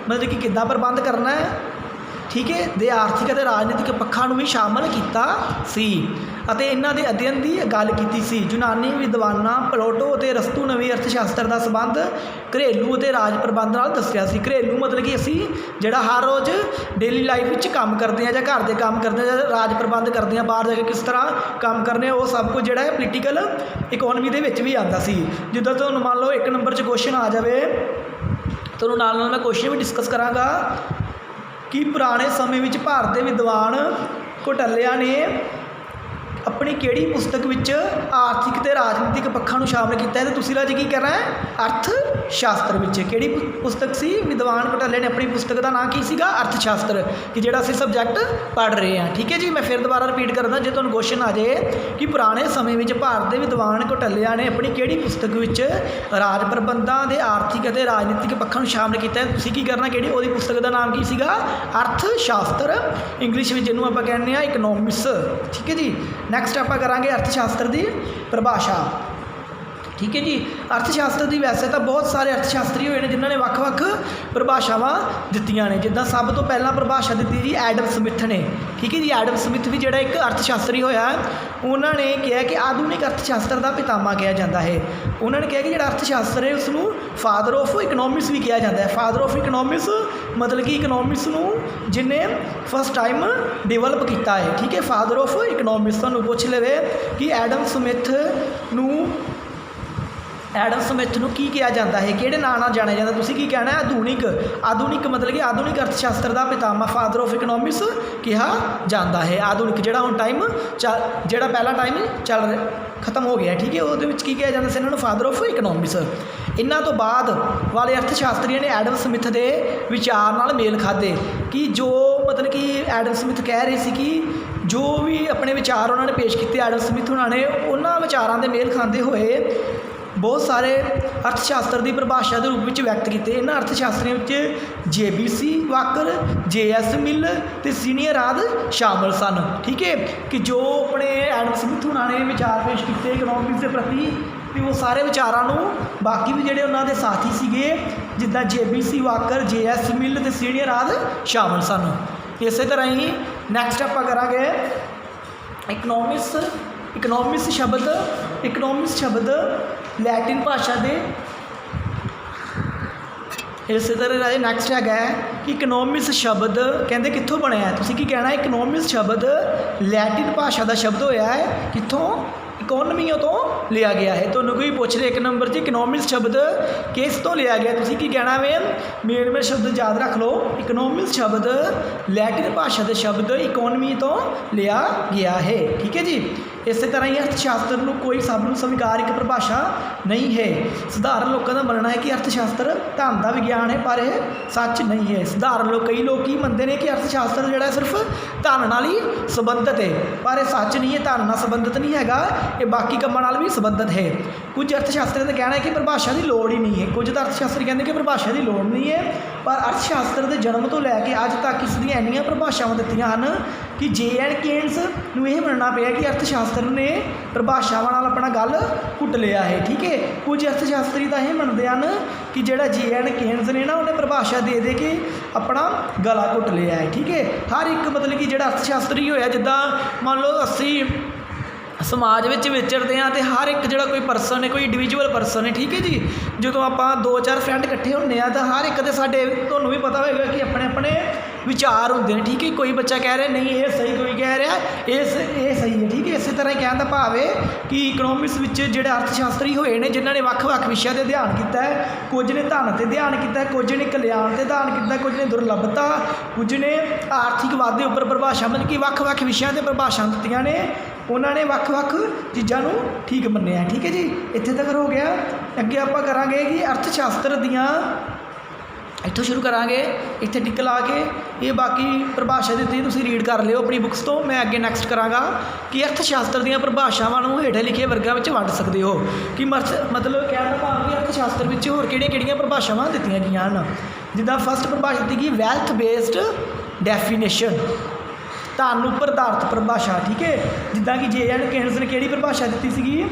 ਮਤਲਬ ਕਿ ਕਿੱਦਾਂ ਪ੍ਰਬੰਧ ਕਰਨਾ ਹੈ, ਠੀਕ ਹੈ, ਦੇ ਆਰਥਿਕ ਅਤੇ ਰਾਜਨੀਤਿਕ ਪੱਖਾਂ ਨੂੰ ਵੀ ਸ਼ਾਮਲ ਕੀਤਾ ਸੀ। ਅਤੇ ਇਹਨਾਂ ਦੇ ਅਧਿਐਨ ਦੀ ਗੱਲ ਕੀਤੀ ਸੀ। ਯੂਨਾਨੀ ਵਿਦਵਾਨਾਂ ਪਲੇਟੋ ਅਤੇ ਅਰਸਤੂ ਨੇ ਵੀ ਅਰਥ ਸ਼ਾਸਤਰ ਦਾ ਸੰਬੰਧ ਘਰੇਲੂ ਅਤੇ ਰਾਜ ਪ੍ਰਬੰਧ ਨਾਲ ਦੱਸਿਆ ਸੀ। ਘਰੇਲੂ ਮਤਲਬ ਕਿ ਅਸੀਂ ਜਿਹੜਾ ਹਰ ਰੋਜ਼ ਡੇਲੀ ਲਾਈਫ ਵਿੱਚ ਕੰਮ ਕਰਦੇ ਹਾਂ ਜਾਂ ਘਰ ਦੇ ਕੰਮ ਕਰਦੇ ਹਾਂ ਜਾਂ ਰਾਜ ਪ੍ਰਬੰਧ ਕਰਦੇ ਹਾਂ, ਬਾਹਰ ਜਾ ਕੇ ਕਿਸ ਤਰ੍ਹਾਂ ਕੰਮ ਕਰਨੇ, ਉਹ ਸਭ ਕੁਝ ਜਿਹੜਾ ਹੈ ਪੋਲੀਟੀਕਲ ਇਕੋਨਮੀ ਦੇ ਵਿੱਚ ਵੀ ਆਉਂਦਾ ਸੀ। ਜਿੱਦਾਂ ਤੁਹਾਨੂੰ ਮੰਨ ਲਓ 1 ਨੰਬਰ 'ਚ ਕੁਐਸਚਨ ਆ ਜਾਵੇ, ਤੁਹਾਨੂੰ ਨਾਲ ਨਾਲ ਮੈਂ ਕੁਐਸਚਨ ਵੀ ਡਿਸਕਸ ਕਰਾਂਗਾ ਕਿ ਪੁਰਾਣੇ ਸਮੇਂ ਵਿੱਚ ਭਾਰਤ ਦੇ ਵਿਦਵਾਨ ਕੌਟਿਲਿਆ ਨੇ ਆਪਣੀ ਕਿਹੜੀ ਪੁਸਤਕ ਵਿੱਚ ਆਰਥਿਕ ਅਤੇ ਰਾਜਨੀਤਿਕ ਪੱਖਾਂ ਨੂੰ ਸ਼ਾਮਲ ਕੀਤਾ ਹੈ। ਅਤੇ ਤੁਸੀਂ ਰਾਜੇ ਕੀ ਕਰਨਾ ਹੈ, ਅਰਥ ਸ਼ਾਸਤਰ ਵਿੱਚ। ਕਿਹੜੀ ਪੁਸਤਕ ਸੀ? ਵਿਦਵਾਨ ਕੌਟਿਲਿਆ ਨੇ ਆਪਣੀ ਪੁਸਤਕ ਦਾ ਨਾਂ ਕੀ ਸੀਗਾ? ਅਰਥ ਸ਼ਾਸਤਰ, ਕਿ ਜਿਹੜਾ ਅਸੀਂ ਸਬਜੈਕਟ ਪੜ੍ਹ ਰਹੇ ਹਾਂ। ਠੀਕ ਹੈ ਜੀ, ਮੈਂ ਫਿਰ ਦੁਬਾਰਾ ਰਿਪੀਟ ਕਰਦਾ ਜੇ ਤੁਹਾਨੂੰ ਕੁਐਸਚਨ ਆ ਜਾਏ ਕਿ ਪੁਰਾਣੇ ਸਮੇਂ ਵਿੱਚ ਭਾਰਤ ਦੇ ਵਿਦਵਾਨ ਕੌਟਿਲਿਆ ਨੇ ਆਪਣੀ ਕਿਹੜੀ ਪੁਸਤਕ ਵਿੱਚ ਰਾਜ ਪ੍ਰਬੰਧਾਂ ਦੇ ਆਰਥਿਕ ਅਤੇ ਰਾਜਨੀਤਿਕ ਪੱਖਾਂ ਨੂੰ ਸ਼ਾਮਲ ਕੀਤਾ ਹੈ, ਤੁਸੀਂ ਕੀ ਕਰਨਾ, ਕਿਹੜੀ ਉਹਦੀ ਪੁਸਤਕ ਦਾ ਨਾਮ ਕੀ ਸੀਗਾ? ਅਰਥ ਸ਼ਾਸਤਰ, ਇੰਗਲਿਸ਼ ਵਿੱਚ ਜਿਹਨੂੰ ਆਪਾਂ ਕਹਿੰਦੇ ਹਾਂ ਇਕਨੋਮਿਕਸ। ਠੀਕ ਹੈ ਜੀ, ਨੈਕਸਟ ਆਪਾਂ ਕਰਾਂਗੇ ਅਰਥ ਸ਼ਾਸਤਰ ਦੀ ਪਰਿਭਾਸ਼ਾ। ਠੀਕ ਹੈ ਜੀ, ਅਰਥ ਸ਼ਾਸਤਰ ਦੀ ਵੈਸੇ ਤਾਂ ਬਹੁਤ ਸਾਰੇ ਅਰਥ ਸ਼ਾਸਤਰੀ ਹੋਏ ਨੇ ਜਿਨ੍ਹਾਂ ਨੇ ਵੱਖ-ਵੱਖ ਪਰਿਭਾਸ਼ਾਵਾਂ ਦਿੱਤੀਆਂ ਨੇ। ਜਿੱਦਾਂ ਸਭ ਤੋਂ ਪਹਿਲਾਂ ਪਰਿਭਾਸ਼ਾ ਦਿੱਤੀ ਜੀ ਐਡਮ ਸਮਿਥ ਨੇ। ਠੀਕ ਹੈ ਜੀ, ਐਡਮ ਸਮਿਥ ਵੀ ਜਿਹੜਾ ਇੱਕ ਅਰਥ ਸ਼ਾਸਤਰੀ ਹੋਇਆ, ਉਹਨਾਂ ਨੇ ਕਿਹਾ ਕਿ ਆਧੁਨਿਕ ਅਰਥ ਸ਼ਾਸਤਰ ਦਾ ਪਿਤਾਮਾ ਕਿਹਾ ਜਾਂਦਾ ਹੈ। ਉਹਨਾਂ ਨੇ ਕਿਹਾ ਕਿ ਜਿਹੜਾ ਅਰਥ ਸ਼ਾਸਤਰ ਹੈ ਉਸ ਨੂੰ ਫਾਦਰ ਆਫ ਇਕਨੋਮਿਕਸ ਵੀ ਕਿਹਾ ਜਾਂਦਾ ਹੈ। ਫਾਦਰ ਆਫ ਇਕਨੋਮਿਕਸ ਮਤਲਬ ਕਿ ਇਕਨੋਮਿਕਸ ਨੂੰ ਜਿਹਨੇ ਫਸਟ ਟਾਈਮ ਡਿਵੈਲਪ ਕੀਤਾ ਹੈ। ਠੀਕ ਹੈ, ਫਾਦਰ ਆਫ ਇਕਨੋਮਿਕਸ। ਤੁਹਾਨੂੰ ਪੁੱਛ ਲਵੇ ਕਿ ਐਡਮ ਸਮਿਥ ਨੂੰ ਕੀ ਕਿਹਾ ਜਾਂਦਾ ਹੈ, ਕਿਹੜੇ ਨਾਂ ਨਾਲ ਜਾਣਿਆ ਜਾਂਦਾ, ਤੁਸੀਂ ਕੀ ਕਹਿਣਾ? ਆਧੁਨਿਕ ਮਤਲਬ ਕਿ ਆਧੁਨਿਕ ਅਰਥ ਸ਼ਾਸਤਰ ਦਾ ਪਿਤਾਮਾ ਫਾਦਰ ਆਫ ਇਕਨੋਮਿਕਸ ਕਿਹਾ ਜਾਂਦਾ ਹੈ। ਆਧੁਨਿਕ ਜਿਹੜਾ ਹੁਣ ਟਾਈਮ ਜਿਹੜਾ ਪਹਿਲਾ ਟਾਈਮ ਚੱਲ ਰਿਹਾ ਖਤਮ ਹੋ ਗਿਆ। ਠੀਕ ਹੈ, ਉਹਦੇ ਵਿੱਚ ਕੀ ਕਿਹਾ ਜਾਂਦਾ ਸੀ ਇਹਨਾਂ ਨੂੰ? Father of economics. ਇਹਨਾਂ ਤੋਂ ਬਾਅਦ ਵਾਲੇ ਅਰਥ ਸ਼ਾਸਤਰੀਆਂ ਨੇ ਐਡਮ ਸਮਿਥ ਦੇ ਵਿਚਾਰ ਨਾਲ ਮੇਲ ਖਾਧੇ ਕਿ ਜੋ ਮਤਲਬ ਕਿ ਐਡਮ ਸਮਿਥ ਕਹਿ ਰਹੇ ਸੀ ਕਿ ਜੋ ਵੀ ਆਪਣੇ ਵਿਚਾਰ ਉਹਨਾਂ ਨੇ ਪੇਸ਼ ਕੀਤੇ ਐਡਮ ਸਮਿਥ ਉਹਨਾਂ ਨੇ, ਉਹਨਾਂ ਵਿਚਾਰਾਂ ਦੇ ਮੇਲ ਖਾਂਦੇ ਹੋਏ ਬਹੁਤ ਸਾਰੇ ਅਰਥ ਸ਼ਾਸਤਰ ਦੀ ਪਰਿਭਾਸ਼ਾ ਦੇ ਰੂਪ ਵਿੱਚ ਵਿਅਕਤ ਕੀਤੇ। ਇਹਨਾਂ ਅਰਥ ਸ਼ਾਸਤਰੀਆਂ ਵਿੱਚ JBC ਵਾਕਰ, JS ਮਿਲ ਅਤੇ ਸੀਨੀਅਰ ਆਦਿ ਸ਼ਾਮਲ ਸਨ। ਠੀਕ ਹੈ, ਕਿ ਜੋ ਆਪਣੇ ਐਡਮ ਸਮਿਥ ਉਹਨਾਂ ਨੇ ਵਿਚਾਰ ਪੇਸ਼ ਕੀਤੇ ਇਕਨੋਮਿਕਸ ਦੇ ਪ੍ਰਤੀ, ਅਤੇ ਉਹ ਸਾਰੇ ਵਿਚਾਰਾਂ ਨੂੰ ਬਾਕੀ ਵੀ ਜਿਹੜੇ ਉਹਨਾਂ ਦੇ ਸਾਥੀ ਸੀਗੇ ਜਿੱਦਾਂ JBC ਵਾਕਰ, JS ਮਿਲ ਅਤੇ ਸੀਨੀਅਰ ਆਦਿ ਸ਼ਾਮਲ ਸਨ। ਇਸੇ ਤਰ੍ਹਾਂ ਹੀ ਨੈਕਸਟ ਆਪਾਂ ਕਰਾਂਗੇ ਇਕਨੋਮਿਕਸ ਸ਼ਬਦ ਲੈਟਿਨ ਭਾਸ਼ਾ ਦੇ। ਇਸੇ ਤਰ੍ਹਾਂ ਰਾਜੇ ਨੈਕਸਟ ਹੈਗਾ ਕਿ ਇਕਨੋਮਿਕਸ ਸ਼ਬਦ ਕਹਿੰਦੇ ਕਿੱਥੋਂ ਬਣਿਆ? ਤੁਸੀਂ ਕੀ ਕਹਿਣਾ? ਇਕਨੋਮਿਕਸ ਸ਼ਬਦ ਲੈਟਿਨ ਭਾਸ਼ਾ ਦਾ ਸ਼ਬਦ ਹੋਇਆ ਹੈ, ਕਿੱਥੋਂ? ਇਕੋਨਮੀਆਂ ਤੋਂ ਲਿਆ ਗਿਆ ਹੈ। ਤੁਹਾਨੂੰ ਕੋਈ ਪੁੱਛ ਰਿਹਾ 1 ਨੰਬਰ 'ਚ ਇਕਨੋਮਿਕਸ ਸ਼ਬਦ ਕਿਸ ਤੋਂ ਲਿਆ ਗਿਆ, ਤੁਸੀਂ ਕੀ ਕਹਿਣਾ ਵੇ? ਮੇਨ ਸ਼ਬਦ ਯਾਦ ਰੱਖ ਲਓ। ਇਕਨੋਮਿਕਸ ਸ਼ਬਦ ਲੈਟਿਨ ਭਾਸ਼ਾ ਦੇ ਸ਼ਬਦ ਇਕੋਨਮੀ ਤੋਂ ਲਿਆ ਗਿਆ ਹੈ। ਠੀਕ ਹੈ ਜੀ, ਇਸੇ ਤਰ੍ਹਾਂ ਹੀ ਅਰਥ ਸ਼ਾਸਤਰ ਨੂੰ ਕੋਈ ਸਭ ਨੂੰ ਸਵੀਕਾਰਕ ਪਰਿਭਾਸ਼ਾ ਨਹੀਂ ਹੈ। ਸਧਾਰਨ ਲੋਕਾਂ ਦਾ ਮੰਨਣਾ ਹੈ ਕਿ ਅਰਥ ਸ਼ਾਸਤਰ ਧਨ ਦਾ ਵਿਗਿਆਨ ਹੈ, ਪਰ ਇਹ ਸੱਚ ਨਹੀਂ ਹੈ। ਕਈ ਲੋਕ ਕੀ ਮੰਨਦੇ ਨੇ ਕਿ ਅਰਥ ਸ਼ਾਸਤਰ ਜਿਹੜਾ ਸਿਰਫ ਧਨ ਨਾਲ ਹੀ ਸੰਬੰਧਿਤ ਹੈ, ਪਰ ਇਹ ਸੱਚ ਨਹੀਂ ਹੈ। ਧਨ ਨਾਲ ਸੰਬੰਧਿਤ ਨਹੀਂ ਹੈਗਾ, ਇਹ ਬਾਕੀ ਕੰਮਾਂ ਨਾਲ ਵੀ ਸੰਬੰਧਿਤ ਹੈ। ਕੁਝ ਅਰਥ ਸ਼ਾਸਤਰੀਆਂ ਦਾ ਕਹਿਣਾ ਹੈ ਕਿ ਪਰਿਭਾਸ਼ਾ ਦੀ ਲੋੜ ਹੀ ਨਹੀਂ ਹੈ। ਕੁਝ ਤਾਂ ਅਰਥ ਸ਼ਾਸਤਰੀ ਕਹਿੰਦੇ ਕਿ ਪਰਿਭਾਸ਼ਾ ਦੀ ਲੋੜ ਨਹੀਂ ਹੈ, ਪਰ ਅਰਥ ਸ਼ਾਸਤਰ ਦੇ ਜਨਮ ਤੋਂ ਲੈ ਕੇ ਅੱਜ ਤੱਕ ਇਸ ਦੀਆਂ ਇੰਨੀਆਂ ਪਰਿਭਾਸ਼ਾਵਾਂ ਦਿੱਤੀਆਂ ਹਨ ਕਿ JN ਕੇਨਸ ਨੂੰ ਇਹ ਮੰਨਣਾ ਪਿਆ ਕਿ ਅਰਥ ਸ਼ਾਸਤਰ ਨੇ ਪਰਿਭਾਸ਼ਾਵਾਂ ਨਾਲ ਆਪਣਾ ਗੱਲ ਘੁੱਟ ਲਿਆ ਹੈ। ਠੀਕ ਹੈ, ਕੁਝ ਅਰਥ ਸ਼ਾਸਤਰੀ ਤਾਂ ਇਹ ਮੰਨਦੇ ਹਨ ਕਿ ਜਿਹੜਾ JN ਕੇਨਸ ਨੇ ਨਾ, ਉਹਨੇ ਪਰਿਭਾਸ਼ਾ ਦੇ ਕੇ ਆਪਣਾ ਗਲਾ ਘੁੱਟ ਲਿਆ ਹੈ। ਠੀਕ ਹੈ, ਹਰ ਇੱਕ ਮਤਲਬ ਕਿ ਜਿਹੜਾ ਅਰਥ ਸ਼ਾਸਤਰੀ ਹੋਇਆ, ਜਿੱਦਾਂ ਮੰਨ ਲਓ ਅਸੀਂ ਸਮਾਜ ਵਿੱਚ ਵਿਚਰਦੇ ਹਾਂ ਅਤੇ ਹਰ ਇੱਕ ਜਿਹੜਾ ਕੋਈ ਪਰਸਨ ਹੈ, ਕੋਈ ਇੰਡੀਵਿਜੂਅਲ ਪਰਸਨ ਹੈ। ਠੀਕ ਹੈ ਜੀ, ਜਦੋਂ ਆਪਾਂ 2-4 ਫਰੈਂਡ ਇਕੱਠੇ ਹੁੰਦੇ ਹਾਂ ਤਾਂ ਹਰ ਇੱਕ ਦੇ ਸਾਡੇ, ਤੁਹਾਨੂੰ ਵੀ ਪਤਾ ਹੋਵੇਗਾ ਕਿ ਆਪਣੇ ਆਪਣੇ ਵਿਚਾਰ ਹੁੰਦੇ ਨੇ। ਠੀਕ ਹੈ, ਕੋਈ ਬੱਚਾ ਕਹਿ ਰਿਹਾ ਨਹੀਂ ਇਹ ਸਹੀ, ਕੋਈ ਕਹਿ ਰਿਹਾ ਇਹ ਸਹੀ ਹੈ। ਠੀਕ ਹੈ, ਇਸੇ ਤਰ੍ਹਾਂ ਹੀ ਕਹਿਣ ਦਾ ਭਾਵ ਹੈ ਕਿ ਇਕਨੋਮਿਕਸ ਵਿੱਚ ਜਿਹੜੇ ਅਰਥ ਸ਼ਾਸਤਰੀ ਹੋਏ ਨੇ ਜਿਨ੍ਹਾਂ ਨੇ ਵੱਖ-ਵੱਖ ਵਿਸ਼ਿਆਂ 'ਤੇ ਧਿਆਨ ਕੀਤਾ ਹੈ, ਕੁਝ ਨੇ ਧਨ 'ਤੇ ਧਿਆਨ ਕੀਤਾ, ਕੁਝ ਨੇ ਕਲਿਆਣ 'ਤੇ ਧਿਆਨ ਕੀਤਾ, ਕੁਝ ਨੇ ਦੁਰਲੱਭਤਾ, ਕੁਝ ਨੇ ਆਰਥਿਕ ਵਾਧੇ ਉੱਪਰ ਪਰਿਭਾਸ਼ਾ, ਮਤਲਬ ਕਿ ਵੱਖ-ਵੱਖ ਵਿਸ਼ਿਆਂ 'ਤੇ ਪਰਿਭਾਸ਼ਾ ਦਿੱਤੀਆਂ ਨੇ। ਉਹਨਾਂ ਨੇ ਵੱਖ-ਵੱਖ ਚੀਜ਼ਾਂ ਨੂੰ ਠੀਕ ਮੰਨਿਆ। ਠੀਕ ਹੈ ਜੀ, ਇੱਥੇ ਤੱਕ ਹੋ ਗਿਆ। ਅੱਗੇ ਆਪਾਂ ਕਰਾਂਗੇ ਕਿ ਅਰਥ ਸ਼ਾਸਤਰ ਦੀਆਂ, ਇੱਥੋਂ ਸ਼ੁਰੂ ਕਰਾਂਗੇ, ਇੱਥੇ ਟਿਕ ਲਾ ਕੇ ਇਹ ਬਾਕੀ ਪਰਿਭਾਸ਼ਾ ਦਿੱਤੀ ਤੁਸੀਂ ਰੀਡ ਕਰ ਲਿਓ ਆਪਣੀ ਬੁੱਕਸ ਤੋਂ। ਮੈਂ ਅੱਗੇ ਨੈਕਸਟ ਕਰਾਂਗਾ ਕਿ ਅਰਥ ਸ਼ਾਸਤਰ ਦੀਆਂ ਪਰਿਭਾਸ਼ਾਵਾਂ ਨੂੰ ਹੇਠ ਲਿਖੇ ਵਰਗਾਂ ਵਿੱਚ ਵੰਡ ਸਕਦੇ ਹੋ। ਕਿ ਮਤਲਬ ਕਹਿਣ ਦਾ ਭਾਵ ਕਿ ਅਰਥ ਸ਼ਾਸਤਰ ਵਿੱਚ ਹੋਰ ਕਿਹੜੀਆਂ ਪਰਿਭਾਸ਼ਾਵਾਂ ਦਿੱਤੀਆਂ ਗਈਆਂ ਹਨ। ਜਿੱਦਾਂ ਫਸਟ ਪਰਿਭਾਸ਼ਾ ਦਿੱਤੀ ਗਈ ਵੈਲਥ ਬੇਸਡ ਡੈਫੀਨੇਸ਼ਨ, ਧਨ ਉੱਪਰ ਆਧਾਰਿਤ ਪਰਿਭਾਸ਼ਾ। ਠੀਕ ਹੈ, ਜਿੱਦਾਂ ਕਿ JN ਕੇਨਸ ਨੇ ਕਿਹੜੀ ਪਰਿਭਾਸ਼ਾ ਦਿੱਤੀ ਸੀਗੀ?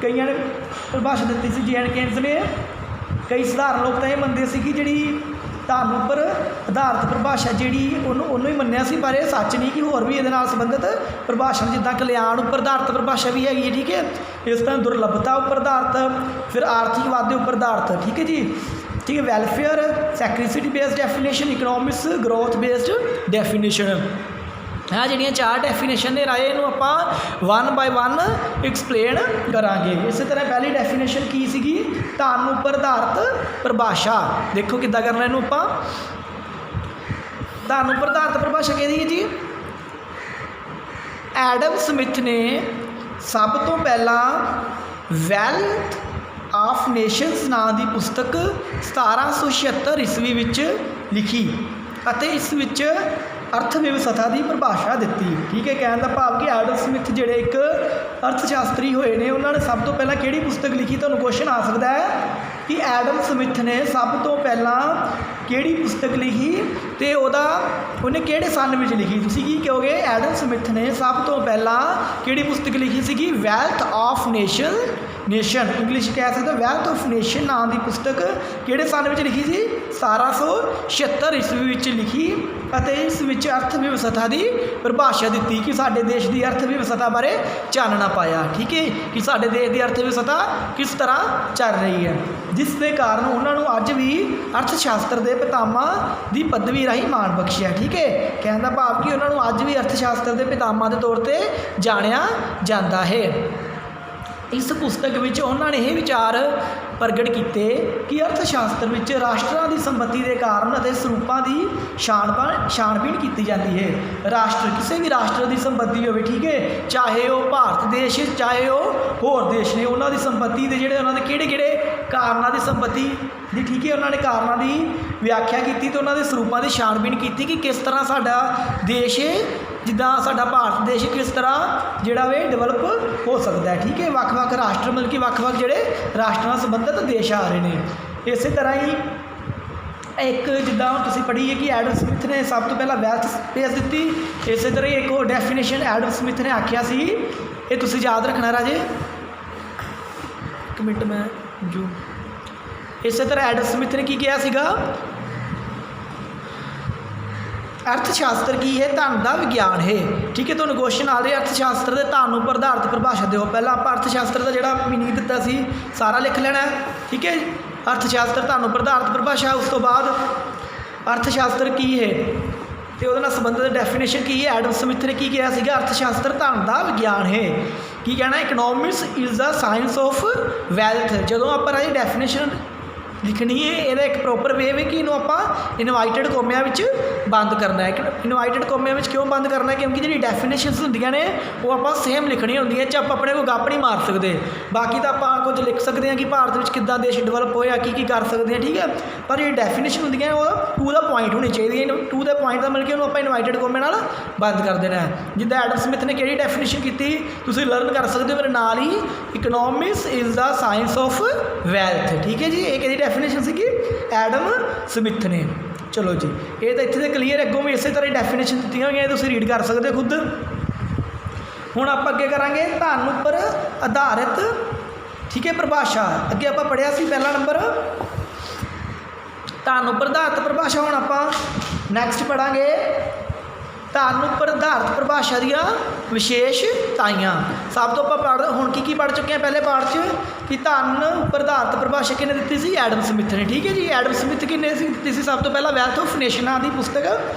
ਕਈਆਂ ਨੇ ਪਰਿਭਾਸ਼ਾ ਦਿੱਤੀ ਸੀ JN ਕੇਨਸ ਨੇ। ਕਈ ਸਧਾਰਨ ਲੋਕ ਤਾਂ ਇਹ ਮੰਨਦੇ ਸੀ ਕਿ ਜਿਹੜੀ ਧਨ ਉੱਪਰ ਆਧਾਰਿਤ ਪਰਿਭਾਸ਼ਾ ਜਿਹੜੀ ਉਹਨੂੰ ਹੀ ਮੰਨਿਆ ਸੀ, ਪਰ ਇਹ ਸੱਚ ਨਹੀਂ ਕਿ ਹੋਰ ਵੀ ਇਹਦੇ ਨਾਲ ਸੰਬੰਧਿਤ ਪਰਿਭਾਸ਼ਾ ਜਿੱਦਾਂ ਕਲਿਆਣ ਉੱਪਰ ਆਧਾਰਿਤ ਪਰਿਭਾਸ਼ਾ ਵੀ ਹੈਗੀ ਹੈ। ਠੀਕ ਹੈ, ਇਸ ਤਰ੍ਹਾਂ ਦੁਰਲਭਤਾ ਉੱਪਰ ਆਧਾਰਿਤ, ਫਿਰ ਆਰਥਿਕ ਵਾਧੇ ਉੱਪਰ ਆਧਾਰਿਤ। ਠੀਕ ਹੈ ਜੀ, ਠੀਕ ਹੈ, welfare, scarcity based definition, economics growth based definition. ਇਹ ਜਿਹੜੀਆਂ 4 ਡੈਫੀਨੇਸ਼ਨ ਨੇ ਰਾਏ, ਇਹਨੂੰ ਆਪਾਂ 1 ਬਾਏ 1 ਐਕਸਪਲੇਨ ਕਰਾਂਗੇ। ਇਸੇ ਤਰ੍ਹਾਂ ਪਹਿਲੀ ਡੈਫੀਨੇਸ਼ਨ ਕੀ ਸੀਗੀ, ਧਨ ਉੱਪਰ ਆਧਾਰਿਤ ਪਰਿਭਾਸ਼ਾ। ਦੇਖੋ ਕਿੱਦਾਂ ਕਰਨਾ ਇਹਨੂੰ ਆਪਾਂ। ਧਨ ਉੱਪਰ ਆਧਾਰਿਤ ਪਰਿਭਾਸ਼ਾ ਕਿਹਦੀ ਹੈ ਜੀ? ਐਡਮ ਸਮਿਥ ਨੇ ਸਭ ਤੋਂ ਪਹਿਲਾਂ ਵੈਲਥ ਆਫ ਨੇਸ਼ਨਸ ਨਾਂ ਦੀ ਪੁਸਤਕ 1776 ਈਸਵੀ ਵਿੱਚ ਲਿਖੀ ਅਤੇ ਇਸ ਵਿੱਚ ਅਰਥ ਵਿਵਸਥਾ ਦੀ ਪਰਿਭਾਸ਼ਾ ਦਿੱਤੀ। ਠੀਕ ਹੈ, ਕਹਿਣ ਦਾ ਭਾਵ ਕਿ ਐਡਮ ਸਮਿਥ ਜਿਹੜੇ ਇੱਕ ਅਰਥ ਸ਼ਾਸਤਰੀ ਹੋਏ ਨੇ, ਉਹਨਾਂ ਨੇ ਸਭ ਤੋਂ ਪਹਿਲਾਂ ਕਿਹੜੀ ਪੁਸਤਕ ਲਿਖੀ? ਤੁਹਾਨੂੰ ਕੁਐਸਚਨ ਆ ਸਕਦਾ ਹੈ ਕਿ ਐਡਮ ਸਮਿਥ ਨੇ ਸਭ ਤੋਂ ਪਹਿਲਾਂ ਕਿਹੜੀ ਪੁਸਤਕ ਲਿਖੀ ਅਤੇ ਉਹਨੇ ਕਿਹੜੇ ਸੰਨ ਵਿੱਚ ਲਿਖੀ? ਤੁਸੀਂ ਕੀ ਕਹੋਗੇ? ਐਡਮ ਸਮਿਥ ਨੇ ਸਭ ਤੋਂ ਪਹਿਲਾਂ ਕਿਹੜੀ ਪੁਸਤਕ ਲਿਖੀ ਸੀਗੀ? ਵੈਲਥ ਆਫ ਨੇਸ਼ਨ, ਇੰਗਲਿਸ਼ ਕਹਿ ਸਕਦੇ ਹੋ ਵੈਲਥ ਆਫ ਨੇਸ਼ਨ ਨਾਂ ਦੀ ਪੁਸਤਕ ਕਿਹੜੇ ਸੰਨ ਵਿੱਚ ਲਿਖੀ ਸੀ? 1776 ਈਸਵੀ ਵਿੱਚ ਲਿਖੀ ਅਤੇ ਇਸ ਵਿੱਚ ਅਰਥ ਵਿਵਸਥਾ ਦੀ ਪਰਿਭਾਸ਼ਾ ਦਿੱਤੀ ਕਿ ਸਾਡੇ ਦੇਸ਼ ਦੀ ਅਰਥ ਵਿਵਸਥਾ ਬਾਰੇ ਚਾਨਣਾ ਪਾਇਆ। ਠੀਕ ਹੈ, ਕਿ ਸਾਡੇ ਦੇਸ਼ ਦੀ ਅਰਥ ਵਿਵਸਥਾ ਕਿਸ ਤਰ੍ਹਾਂ ਚੱਲ ਰਹੀ ਹੈ, ਜਿਸ ਦੇ ਕਾਰਨ ਉਹਨਾਂ ਨੂੰ ਅੱਜ ਵੀ ਅਰਥ ਸ਼ਾਸਤਰ ਦੇ ਪਿਤਾਮਾ ਦੀ ਪਦਵੀ ਰਾਹੀਂ ਮਾਣ ਬਖਸ਼ਿਆ। ਠੀਕ ਹੈ, ਕਹਿਣ ਦਾ ਭਾਵ ਕਿ ਉਹਨਾਂ ਨੂੰ ਅੱਜ ਵੀ ਅਰਥ ਸ਼ਾਸਤਰ ਦੇ ਪਿਤਾਮਾ ਦੇ ਤੌਰ 'ਤੇ ਜਾਣਿਆ ਜਾਂਦਾ ਹੈ। ਇਸ ਪੁਸਤਕ ਵਿੱਚ ਉਹਨਾਂ ਨੇ ਇਹ ਵਿਚਾਰ ਪ੍ਰਗਟ ਕੀਤੇ ਕਿ ਅਰਥ ਸ਼ਾਸਤਰ ਵਿੱਚ ਰਾਸ਼ਟਰਾਂ ਦੀ ਸੰਪਤੀ ਦੇ ਕਾਰਨ ਅਤੇ ਸਰੂਪਾਂ ਦੀ ਛਾਣਬੀਣ ਕੀਤੀ ਜਾਂਦੀ ਹੈ। ਰਾਸ਼ਟਰ, ਕਿਸੇ ਵੀ ਰਾਸ਼ਟਰ ਦੀ ਸੰਪਤੀ ਹੋਵੇ, ਠੀਕ ਹੈ, ਚਾਹੇ ਉਹ ਭਾਰਤ ਦੇਸ਼, ਚਾਹੇ ਉਹ ਹੋਰ ਦੇਸ਼ ਨੇ, ਉਹਨਾਂ ਦੀ ਸੰਪਤੀ ਦੇ ਜਿਹੜੇ ਉਹਨਾਂ ਦੇ ਕਿਹੜੇ ਕਾਰਨਾਂ ਦੀ ਸੰਪਤੀ ਦੀ, ਠੀਕ ਹੈ, ਉਹਨਾਂ ਨੇ ਕਾਰਨਾਂ ਦੀ ਵਿਆਖਿਆ ਕੀਤੀ ਅਤੇ ਉਹਨਾਂ ਦੇ ਸਰੂਪਾਂ ਦੀ ਛਾਣਬੀਣ ਕੀਤੀ ਕਿ ਕਿਸ ਤਰ੍ਹਾਂ ਸਾਡਾ ਦੇਸ਼, ਜਿੱਦਾਂ ਸਾਡਾ ਭਾਰਤ ਦੇਸ਼ ਕਿਸ ਤਰ੍ਹਾਂ ਜਿਹੜਾ ਵੇ ਡਿਵੈਲਪ ਹੋ ਸਕਦਾ ਹੈ। ਠੀਕ ਹੈ, ਵੱਖ-ਵੱਖ ਰਾਸ਼ਟਰ, ਮਤਲਬ ਕਿ ਵੱਖ-ਵੱਖ ਜਿਹੜੇ ਰਾਸ਼ਟਰਾਂ ਨਾਲ ਸੰਬੰਧਿਤ ਦੇਸ਼ ਆ ਰਹੇ ਨੇ। ਇਸੇ ਤਰ੍ਹਾਂ ਹੀ ਇੱਕ ਜਿੱਦਾਂ ਹੁਣ ਤੁਸੀਂ ਪੜ੍ਹੀ ਹੈ ਕਿ ਐਡਮ ਸਮਿਥ ਨੇ ਸਭ ਤੋਂ ਪਹਿਲਾਂ ਵੈਲਥ ਸਪੇਸ ਦਿੱਤੀ। ਇਸੇ ਤਰ੍ਹਾਂ ਹੀ ਇੱਕ ਹੋਰ ਡੈਫੀਨੇਸ਼ਨ ਐਡਮ ਸਮਿਥ ਨੇ ਆਖਿਆ ਸੀ, ਇਹ ਤੁਸੀਂ ਯਾਦ ਰੱਖਣਾ ਰਾਜੇ, ਇੱਕ ਮਿੰਟ ਮੈਂ ਜੋ। ਇਸੇ ਤਰ੍ਹਾਂ ਐਡਮ ਸਮਿਥ ਨੇ ਕੀ ਕਿਹਾ ਸੀਗਾ? ਅਰਥ ਸ਼ਾਸਤਰ ਕੀ ਹੈ? ਧਨ ਦਾ ਵਿਗਿਆਨ ਹੈ। ਠੀਕ ਹੈ, ਤੁਹਾਨੂੰ ਕੁਐਸਚਨ ਆ ਰਿਹਾ ਅਰਥ ਸ਼ਾਸਤਰ ਦੇ ਧਨ ਉੱਪਰ ਆਧਾਰਿਤ ਪਰਿਭਾਸ਼ਾ ਦਿਓ। ਪਹਿਲਾਂ ਆਪਾਂ ਅਰਥ ਸ਼ਾਸਤਰ ਦਾ ਜਿਹੜਾ ਮੀਨਿੰਗ ਦਿੱਤਾ ਸੀ ਸਾਰਾ ਲਿਖ ਲੈਣਾ। ਠੀਕ ਹੈ, ਅਰਥ ਸ਼ਾਸਤਰ ਧਨ ਉੱਪਰ ਆਧਾਰਿਤ ਪਰਿਭਾਸ਼ਾ, ਉਸ ਤੋਂ ਬਾਅਦ ਅਰਥ ਸ਼ਾਸਤਰ ਕੀ ਹੈ ਅਤੇ ਉਹਦੇ ਨਾਲ ਸੰਬੰਧਿਤ ਡੈਫੀਨੇਸ਼ਨ ਕੀ ਹੈ। ਐਡਮ ਸਮਿਥ ਨੇ ਕੀ ਕਿਹਾ ਸੀਗਾ? ਅਰਥ ਸ਼ਾਸਤਰ ਧਨ ਦਾ ਵਿਗਿਆਨ ਹੈ। ਕੀ ਕਹਿਣਾ? Economics is the science of wealth. ਜਦੋਂ ਆਪਾਂ ਰਾਜੇ ਡੈਫੀਨੇਸ਼ਨ ਲਿਖਣੀ ਹੈ, ਇਹਦਾ ਇੱਕ ਪ੍ਰੋਪਰ ਵੇ ਹੈ ਕਿ ਇਹਨੂੰ ਆਪਾਂ ਇਨਵਾਈਟਡ ਕੋਮਿਆਂ ਵਿੱਚ ਬੰਦ ਕਰਨਾ ਹੈ। ਇਨਵਾਈਟਡ ਕੋਮਿਆਂ ਵਿੱਚ ਕਿਉਂ ਬੰਦ ਕਰਨਾ? ਕਿਉਂਕਿ ਜਿਹੜੀ ਡੈਫੀਨੇਸ਼ਨਸ ਹੁੰਦੀਆਂ ਨੇ ਉਹ ਆਪਾਂ ਸੇਮ ਲਿਖਣੀਆਂ ਹੁੰਦੀਆਂ, ਚ ਆਪਾਂ ਆਪਣੇ ਕੋਲ ਗੱਪ ਨਹੀਂ ਮਾਰ ਸਕਦੇ। ਬਾਕੀ ਤਾਂ ਆਪਾਂ ਕੁਝ ਲਿਖ ਸਕਦੇ ਹਾਂ ਕਿ ਭਾਰਤ ਵਿੱਚ ਕਿੱਦਾਂ ਦੇਸ਼ ਡਿਵੈਲਪ ਹੋਇਆ, ਕੀ ਕਰ ਸਕਦੇ ਹਾਂ। ਠੀਕ ਹੈ, ਪਰ ਜਿਹੜੀ ਡੈਫੀਨੇਸ਼ਨ ਹੁੰਦੀਆਂ ਉਹ ਟੂ ਦਾ ਪੁਆਇੰਟ ਹੋਣੀ ਚਾਹੀਦੀ ਹੈ। ਟੂ ਦਾ ਪੁਆਇੰਟ ਦਾ ਮਤਲਬ ਕਿ ਉਹਨੂੰ ਆਪਾਂ ਇਨਵਾਈਟਡ ਕੋਮੇ ਨਾਲ ਬੰਦ ਕਰ ਦੇਣਾ ਹੈ। ਜਿੱਦਾਂ ਐਡਮ ਸਮਿਥ ਨੇ ਕਿਹੜੀ ਡੈਫੀਨੇਸ਼ਨ ਕੀਤੀ ਤੁਸੀਂ ਲਰਨ ਕਰ ਸਕਦੇ ਹੋ ਮੇਰੇ ਨਾਲ ਹੀ, economics is the science of wealth. ਠੀਕ ਹੈ ਜੀ, ਇਹ ਕਿਹਦੀ ਡੈਫੀਨੇਸ਼ਨ ਸੀਗੀ? ਐਡਮ ਸਮਿਥ ਨੇ। ਚਲੋ ਜੀ, ਇਹ ਤਾਂ ਇੱਥੇ ਤਾਂ ਕਲੀਅਰ। ਅੱਗੋਂ ਵੀ ਇਸੇ ਤਰ੍ਹਾਂ ਡੈਫੀਨੇਸ਼ਨ ਦਿੱਤੀਆਂ ਹੋਈਆਂ, ਤੁਸੀਂ ਰੀਡ ਕਰ ਸਕਦੇ ਹੋ ਖੁਦ। ਹੁਣ ਆਪਾਂ ਅੱਗੇ ਕਰਾਂਗੇ ਧਨ ਉੱਪਰ ਆਧਾਰਿਤ, ਠੀਕ ਹੈ, ਪਰਿਭਾਸ਼ਾ। ਅੱਗੇ ਆਪਾਂ ਪੜ੍ਹਿਆ ਸੀ ਪਹਿਲਾ ਨੰਬਰ ਧਨ ਉੱਪਰ ਆਧਾਰਿਤ ਪਰਿਭਾਸ਼ਾ। ਹੁਣ ਆਪਾਂ ਨੈਕਸਟ ਪੜ੍ਹਾਂਗੇ ਧਨ ਉੱਪਰ ਆਧਾਰਿਤ ਪਰਿਭਾਸ਼ਾ ਦੀਆਂ ਵਿਸ਼ੇਸ਼ਤਾਵਾਂ। ਸਭ ਤੋਂ ਆਪਾਂ ਹੁਣ ਕੀ ਪੜ੍ਹ ਚੁੱਕੇ ਹਾਂ ਪਹਿਲੇ ਪਾਠ 'ਚ ਕਿ ਧਨ ਉੱਪਰ ਆਧਾਰਿਤ ਪਰਿਭਾਸ਼ਾ ਕਿਹਨੇ ਦਿੱਤੀ ਸੀ? ਐਡਮ ਸਮਿਥ ਨੇ। ਠੀਕ ਹੈ ਜੀ, ਐਡਮ ਸਮਿਥ ਕਿਹਨੇ ਦਿੱਤੀ ਸੀ? ਸਭ ਤੋਂ ਪਹਿਲਾਂ ਵੈਲਥ ਆਫ ਨੇਸ਼ਨਾਂ ਦੀ ਪੁਸਤਕ,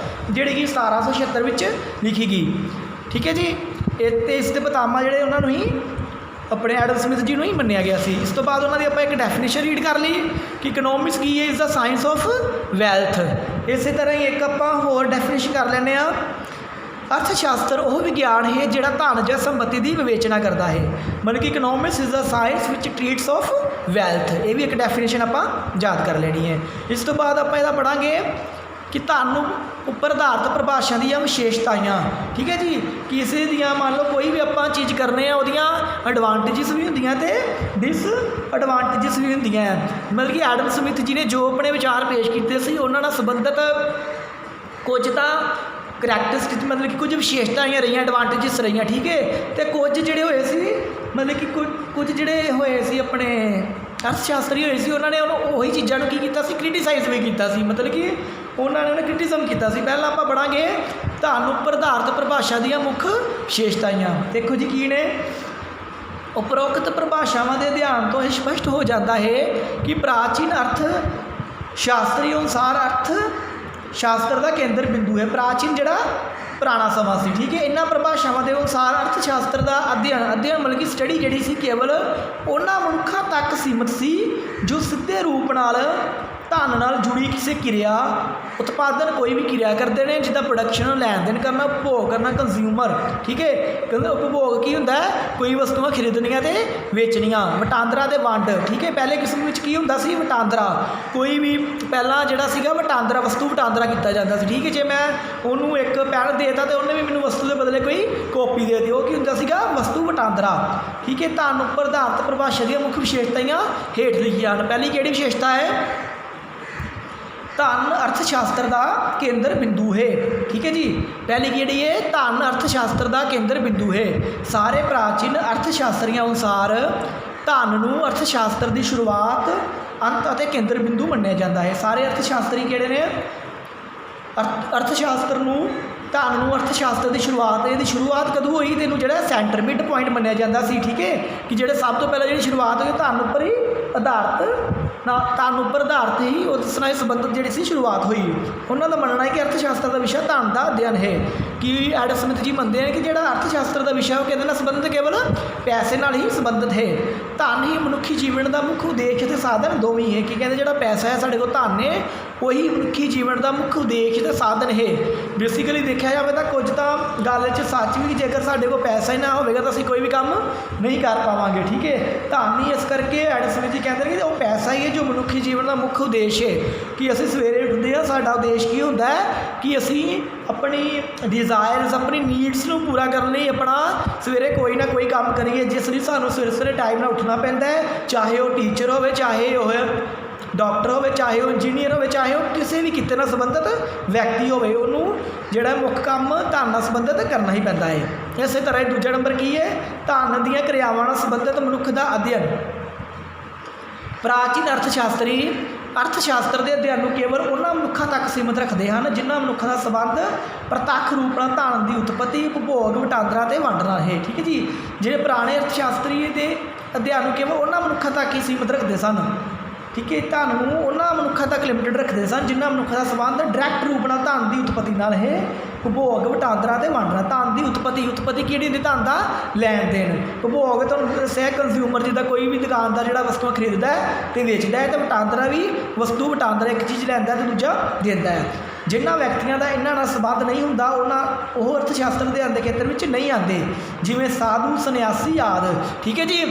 ਜਿਹੜੀ ਕਿ 1776 ਵਿੱਚ ਲਿਖੀ ਗਈ। ਠੀਕ ਹੈ ਜੀ, ਅਤੇ ਇਸ ਦੇ ਪਿਤਾਮਾ ਜਿਹੜੇ ਉਹਨਾਂ ਨੂੰ ਹੀ ਆਪਣੇ ਐਡਮ ਸਮਿਥ ਜੀ ਨੂੰ ਹੀ ਮੰਨਿਆ ਗਿਆ ਸੀ। ਇਸ ਤੋਂ ਬਾਅਦ ਉਹਨਾਂ ਦੀ ਆਪਾਂ ਇੱਕ ਡੈਫੀਨੇਸ਼ਨ ਰੀਡ ਕਰ ਲਈ ਕਿ ਇਕਨੋਮਿਕਸ ਕੀ ਹੈ? Is the science of wealth. ਇਸੇ ਤਰ੍ਹਾਂ ਹੀ ਇੱਕ ਆਪਾਂ ਹੋਰ ਡੈਫੀਨੇਸ਼ਨ ਕਰ ਲੈਂਦੇ ਹਾਂ, ਅਰਥ ਸ਼ਾਸਤਰ ਉਹ ਵਿਗਿਆਨ ਹੈ ਜਿਹੜਾ ਧਨ ਜਾਂ ਸੰਪਤੀ ਦੀ ਵਿਵੇਚਨਾ ਕਰਦਾ ਹੈ। ਮਤਲਬ ਕਿ economics is the science which treats of wealth. ਇਹ ਵੀ ਇੱਕ ਡੈਫੀਨੇਸ਼ਨ ਆਪਾਂ ਯਾਦ ਕਰ ਲੈਣੀ ਹੈ। ਇਸ ਤੋਂ ਬਾਅਦ ਆਪਾਂ ਇਹਦਾ ਪੜ੍ਹਾਂਗੇ ਕਿ ਧਨ ਉੱਪਰ ਆਧਾਰਿਤ ਪਰਿਭਾਸ਼ਾ ਦੀਆਂ ਵਿਸ਼ੇਸ਼ਤਾਵਾਂ। ਠੀਕ ਹੈ ਜੀ, ਕਿਸੇ ਦੀਆਂ ਮੰਨ ਲਓ ਕੋਈ ਵੀ ਆਪਾਂ ਚੀਜ਼ ਕਰਨੇ ਆ, ਉਹਦੀਆਂ ਐਡਵਾਂਟੇਜਿਸ ਵੀ ਹੁੰਦੀਆਂ ਅਤੇ ਡਿਸਐਡਵਾਂਟੇਜਿਸ ਵੀ ਹੁੰਦੀਆਂ। ਮਤਲਬ ਕਿ ਐਡਮ ਸਮਿਥ ਜੀ ਨੇ ਜੋ ਆਪਣੇ ਵਿਚਾਰ ਪੇਸ਼ ਕੀਤੇ ਸੀ ਉਹਨਾਂ ਨਾਲ ਸੰਬੰਧਿਤ ਕੁਝ ਤਾਂ ਕਰੈਕਟਰਿਸਟਿਕ, ਮਤਲਬ ਕਿ ਕੁਝ ਵਿਸ਼ੇਸ਼ਤਾਵਾਂ ਰਹੀਆਂ, ਐਡਵਾਂਟੇਜਿਸ ਰਹੀਆਂ। ਠੀਕ ਹੈ, ਅਤੇ ਕੁਝ ਜਿਹੜੇ ਹੋਏ ਸੀ, ਮਤਲਬ ਕਿ ਕੁਝ ਜਿਹੜੇ ਹੋਏ ਸੀ ਆਪਣੇ अर्थ शास्त्री होए सी उन्होंने ਉਹੀ ਚੀਜ਼ਾਂ ਨੂੰ ਕੀ ਕੀਤਾ ਸੀ ਕ੍ਰਿਟੀਸਾਈਜ਼ ਵੀ ਕੀਤਾ ਸੀ ਮਤਲਬ ਕਿ ਉਹਨਾਂ ਨੇ ਉਹਨੇ ਕ੍ਰਿਟਿਸਿਜ਼ਮ ਕੀਤਾ ਸੀ। ਪਹਿਲਾਂ ਆਪਾਂ ਪੜਾਂਗੇ ਧਨ ਉੱਪਰ ਆਧਾਰਿਤ ਪਰਿਭਾਸ਼ਾ ਦੀਆਂ ਮੁੱਖ ਵਿਸ਼ੇਸ਼ਤਾਵਾਂ। ਦੇਖੋ ਜੀ ਕੀ ਨੇ ਉਪਰੋਕਤ ਪਰਿਭਾਸ਼ਾਵਾਂ ਦੇ ਅਧਿਐਨ ਤੋਂ ਇਹ ਸਪਸ਼ਟ ਹੋ ਜਾਂਦਾ ਹੈ ਕਿ ਪ੍ਰਾਚੀਨ ਅਰਥ ਸ਼ਾਸਤਰੀ ਅਨੁਸਾਰ ਅਰਥ ਸ਼ਾਸਤਰ ਦਾ ਕੇਂਦਰ ਬਿੰਦੂ ਹੈ। ਪ੍ਰਾਚੀਨ ਜਿਹੜਾ ਪੁਰਾਣਾ ਸਮਾਂ ਸੀ, ਠੀਕ ਹੈ। ਇਹਨਾਂ ਪਰਿਭਾਸ਼ਾਵਾਂ ਦੇ ਅਨੁਸਾਰ ਅਰਥ ਸ਼ਾਸਤਰ ਦਾ ਅਧਿਐਨ ਮਤਲਬ ਕਿ ਸਟੱਡੀ ਜਿਹੜੀ ਸੀ ਕੇਵਲ ਉਹਨਾਂ ਮਨੁੱਖਾਂ ਤੱਕ ਸੀਮਿਤ ਸੀ ਜੋ ਸਿੱਧੇ ਰੂਪ ਨਾਲ ਧਨ ਨਾਲ ਜੁੜੀ ਕਿਸੇ ਕਿਰਿਆ ਉਤਪਾਦਨ ਕੋਈ ਵੀ ਕਿਰਿਆ ਕਰਦੇ ਨੇ, ਜਿੱਦਾਂ ਪ੍ਰੋਡਕਸ਼ਨ ਲੈਣ ਦੇਣ ਕਰਨਾ, ਉਪਭੋਗ ਕਰਨਾ, ਕੰਜ਼ਿਊਮਰ, ਠੀਕ ਹੈ। ਕਹਿੰਦੇ ਉਪਭੋਗ ਕੀ ਹੁੰਦਾ ਕੋਈ ਵਸਤੂਆਂ ਖਰੀਦਣੀਆਂ ਅਤੇ ਵੇਚਣੀਆਂ, ਵਟਾਂਦਰਾ ਅਤੇ ਵੰਡ, ਠੀਕ ਹੈ। ਪਹਿਲੇ ਕਿਸਮ ਵਿੱਚ ਕੀ ਹੁੰਦਾ ਸੀ ਵਟਾਂਦਰਾ, ਕੋਈ ਵੀ ਪਹਿਲਾਂ ਜਿਹੜਾ ਸੀਗਾ ਵਟਾਂਦਰਾ ਵਸਤੂ ਵਟਾਂਦਰਾ ਕੀਤਾ ਜਾਂਦਾ ਸੀ, ਠੀਕ ਹੈ। ਜੇ ਮੈਂ ਉਹਨੂੰ ਇੱਕ ਪੈਨ ਦੇ ਤਾ ਅਤੇ ਉਹਨੇ ਵੀ ਮੈਨੂੰ ਵਸਤੂ ਦੇ ਬਦਲੇ ਕੋਈ ਕਾਪੀ ਦੇ ਦਿੱਤੀ, ਉਹ ਕੀ ਹੁੰਦਾ ਸੀਗਾ ਵਸਤੂ ਵਟਾਂਦਰਾ, ਠੀਕ ਹੈ। ਧਨ ਉੱਪਰ ਆਧਾਰਿਤ ਪਰਿਭਾਸ਼ਾ ਦੀਆਂ ਮੁੱਖ ਵਿਸ਼ੇਸ਼ਤਾਵਾਂ ਹੇਠ ਲਿਖੀਆਂ ਹਨ। ਪਹਿਲੀ ਕਿਹੜੀ ਵਿਸ਼ੇਸ਼ਤਾ ਹੈ ਧਨ ਅਰਥ ਸ਼ਾਸਤਰ ਦਾ ਕੇਂਦਰ ਬਿੰਦੂ ਹੈ, ਠੀਕ ਹੈ ਜੀ। ਪਹਿਲੀ ਕਿਹੜੀ ਹੈ ਧਨ ਅਰਥ ਸ਼ਾਸਤਰ ਦਾ ਕੇਂਦਰ ਬਿੰਦੂ ਹੈ। ਸਾਰੇ ਪ੍ਰਾਚੀਨ ਅਰਥ ਸ਼ਾਸਤਰੀਆਂ ਅਨੁਸਾਰ ਧਨ ਨੂੰ ਅਰਥ ਸ਼ਾਸਤਰ ਦੀ ਸ਼ੁਰੂਆਤ ਅੰਤ ਅਤੇ ਕੇਂਦਰ ਬਿੰਦੂ ਮੰਨਿਆ ਜਾਂਦਾ ਹੈ। ਸਾਰੇ ਅਰਥ ਸ਼ਾਸਤਰੀ ਕਿਹੜੇ ਨੇ ਅਰਥ ਸ਼ਾਸਤਰ ਨੂੰ ਧਨ ਨੂੰ ਅਰਥ ਸ਼ਾਸਤਰ ਦੀ ਸ਼ੁਰੂਆਤ, ਇਹਦੀ ਸ਼ੁਰੂਆਤ ਕਦੋਂ ਹੋਈ ਤੈਨੂੰ ਜਿਹੜਾ ਸੈਂਟਰ ਮਿਡ ਪੁਆਇੰਟ ਮੰਨਿਆ ਜਾਂਦਾ ਸੀ, ਠੀਕ ਹੈ। ਕਿ ਜਿਹੜੇ ਸਭ ਤੋਂ ਪਹਿਲਾਂ ਜਿਹੜੀ ਸ਼ੁਰੂਆਤ ਹੋਈ ਧਨ ਉੱਪਰ ਹੀ ਆਧਾਰਿਤ ਨਾ ਧਨ ਉੱਪਰ ਆਧਾਰਿਤ ਹੀ ਉਸ ਨਾਲ ਸੰਬੰਧਿਤ ਜਿਹੜੀ ਸੀ ਸ਼ੁਰੂਆਤ ਹੋਈ। ਉਹਨਾਂ ਦਾ ਮੰਨਣਾ ਹੈ ਕਿ ਅਰਥ ਸ਼ਾਸਤਰ ਦਾ ਵਿਸ਼ਾ ਧਨ ਦਾ ਅਧਿਐਨ ਹੈ। ਕਿ ਐਡਮ ਸਮਿਥ ਜੀ ਮੰਨਦੇ ਹਨ ਕਿ ਜਿਹੜਾ ਅਰਥ ਸ਼ਾਸਤਰ ਦਾ ਵਿਸ਼ਾ ਉਹ ਕਿਹਦੇ ਨਾਲ ਸੰਬੰਧਿਤ ਕੇਵਲ ਪੈਸੇ ਨਾਲ ਹੀ ਸੰਬੰਧਿਤ ਹੈ। ਧਨ ਹੀ ਮਨੁੱਖੀ ਜੀਵਨ ਦਾ ਮੁੱਖ ਉਦੇਸ਼ ਅਤੇ ਸਾਧਨ ਦੋਵੇਂ ਹੈ। ਕਿ ਕਹਿੰਦੇ ਜਿਹੜਾ ਪੈਸਾ ਹੈ ਸਾਡੇ ਕੋਲ ਧਨ ਹੈ ਉਹੀ ਮਨੁੱਖੀ ਜੀਵਨ ਦਾ ਮੁੱਖ ਉਦੇਸ਼ ਅਤੇ ਸਾਧਨ ਹੈ। ਬੇਸਿਕਲੀ ਦੇਖਿਆ ਜਾਵੇ ਤਾਂ ਕੁਝ ਤਾਂ ਗੱਲ 'ਚ ਸੱਚ ਵੀ, ਜੇਕਰ ਸਾਡੇ ਕੋਲ ਪੈਸਾ ਹੀ ਨਾ ਹੋਵੇਗਾ ਤਾਂ ਅਸੀਂ ਕੋਈ ਵੀ ਕੰਮ ਨਹੀਂ ਕਰ ਪਾਵਾਂਗੇ, ਠੀਕ ਹੈ। ਧਨ ਹੀ ਇਸ ਕਰਕੇ ਐਡਮ ਸਮਿਥ ਜੀ ਕਹਿੰਦੇ ਨੇ ਕਿ ਉਹ ਪੈਸਾ ਹੀ ਹੈ ਜੋ ਮਨੁੱਖੀ ਜੀਵਨ ਦਾ ਮੁੱਖ ਉਦੇਸ਼ ਹੈ। ਕਿ ਅਸੀਂ ਸਵੇਰੇ ਉੱਠਦੇ ਹਾਂ, ਸਾਡਾ ਉਦੇਸ਼ ਕੀ ਹੁੰਦਾ ਹੈ ਕਿ ਅਸੀਂ ਆਪਣੀ ਡਿਜ਼ਾਇਰਸ ਆਪਣੀ ਨੀਡਸ ਨੂੰ ਪੂਰਾ ਕਰਨ ਲਈ ਆਪਣਾ ਸਵੇਰੇ ਕੋਈ ਨਾ ਕੋਈ ਕੰਮ ਕਰੀਏ, ਜਿਸ ਲਈ ਸਾਨੂੰ ਸਵੇਰੇ ਸਵੇਰੇ ਟਾਈਮ ਨਾਲ ਉੱਠਣਾ ਪੈਂਦਾ ਹੈ। ਚਾਹੇ ਉਹ ਟੀਚਰ ਹੋਵੇ, ਚਾਹੇ ਉਹ ਡਾਕਟਰ ਹੋਵੇ, ਚਾਹੇ ਉਹ ਇੰਜੀਨੀਅਰ ਹੋਵੇ, ਚਾਹੇ ਉਹ ਕਿਸੇ ਵੀ ਕਿੱਤੇ ਨਾਲ ਸੰਬੰਧਿਤ ਵਿਅਕਤੀ ਹੋਵੇ, ਉਹਨੂੰ ਜਿਹੜਾ ਮੁੱਖ ਕੰਮ ਧਨ ਨਾਲ ਸੰਬੰਧਿਤ ਕਰਨਾ ਹੀ ਪੈਂਦਾ ਹੈ। ਇਸੇ ਤਰ੍ਹਾਂ ਦੂਜਾ ਨੰਬਰ ਕੀ ਹੈ ਧਨ ਦੀਆਂ ਕਿਰਿਆਵਾਂ ਨਾਲ ਸੰਬੰਧਿਤ ਮਨੁੱਖ ਦਾ ਅਧਿਐਨ। ਪ੍ਰਾਚੀਨ ਅਰਥ ਸ਼ਾਸਤਰੀ ਅਰਥ ਸ਼ਾਸਤਰ ਦੇ ਅਧਿਐਨ ਨੂੰ ਕੇਵਲ ਉਹਨਾਂ ਮਨੁੱਖਾਂ ਤੱਕ ਸੀਮਿਤ ਰੱਖਦੇ ਹਨ ਜਿਨ੍ਹਾਂ ਮਨੁੱਖਾਂ ਦਾ ਸੰਬੰਧ ਪ੍ਰਤੱਖ ਰੂਪ ਨਾਲ ਧਨ ਦੀ ਉਤਪਤੀ, ਉਪਭੋਗ, ਵਟਾਂਦਰਾ ਅਤੇ ਵੰਡ ਨਾਲ ਹੈ, ਠੀਕ ਹੈ ਜੀ। ਜਿਹੜੇ ਪੁਰਾਣੇ ਅਰਥ ਸ਼ਾਸਤਰੀ ਦੇ ਅਧਿਐਨ ਨੂੰ ਕੇਵਲ ਉਹਨਾਂ ਮਨੁੱਖਾਂ ਤੱਕ ਹੀ ਸੀਮਿਤ ਰੱਖਦੇ ਸਨ, ਠੀਕ ਹੈ। ਧਨ ਨੂੰ ਉਹਨਾਂ ਮਨੁੱਖਾਂ ਤੱਕ ਲਿਮਿਟਡ ਰੱਖਦੇ ਸਨ ਜਿਨ੍ਹਾਂ ਮਨੁੱਖਾਂ ਦਾ ਸੰਬੰਧ ਡਾਇਰੈਕਟ ਰੂਪ ਨਾਲ ਧਨ ਦੀ ਉਤਪਤੀ ਨਾਲ ਹੈ, ਉਪਭੋਗ, ਵਟਾਂਦਰਾ ਅਤੇ ਵੰਡ ਨਾਲ। ਧਨ ਦੀ ਉਤਪਤੀ ਕਿਹੜੀ ਹੁੰਦੀ ਧਨ ਦਾ ਲੈਣ ਦੇਣ। ਉਪਭੋਗ ਤੁਹਾਨੂੰ ਦੱਸਿਆ ਕੰਜ਼ਿਊਮਰ ਜਿੱਦਾਂ ਕੋਈ ਵੀ ਦੁਕਾਨਦਾਰ ਜਿਹੜਾ ਵਸਤੂਆਂ ਖਰੀਦਦਾ ਅਤੇ ਵੇਚਦਾ ਹੈ, ਅਤੇ ਵਟਾਂਦਰਾ ਵੀ ਵਸਤੂ ਵਟਾਂਦਰਾ ਇੱਕ ਚੀਜ਼ ਲੈਂਦਾ ਅਤੇ ਦੂਜਾ ਦਿੰਦਾ ਹੈ। ਜਿਨ੍ਹਾਂ ਵਿਅਕਤੀਆਂ ਦਾ ਇਹਨਾਂ ਨਾਲ ਸੰਬੰਧ ਨਹੀਂ ਹੁੰਦਾ ਉਹ ਅਰਥ ਸ਼ਾਸਤਰ ਦੇ ਦੇ ਖੇਤਰ ਵਿੱਚ ਨਹੀਂ ਆਉਂਦੇ, ਜਿਵੇਂ ਸਾਧੂ ਸੰਨਿਆਸੀ ਆਦਿ, ਠੀਕ ਹੈ ਜੀ।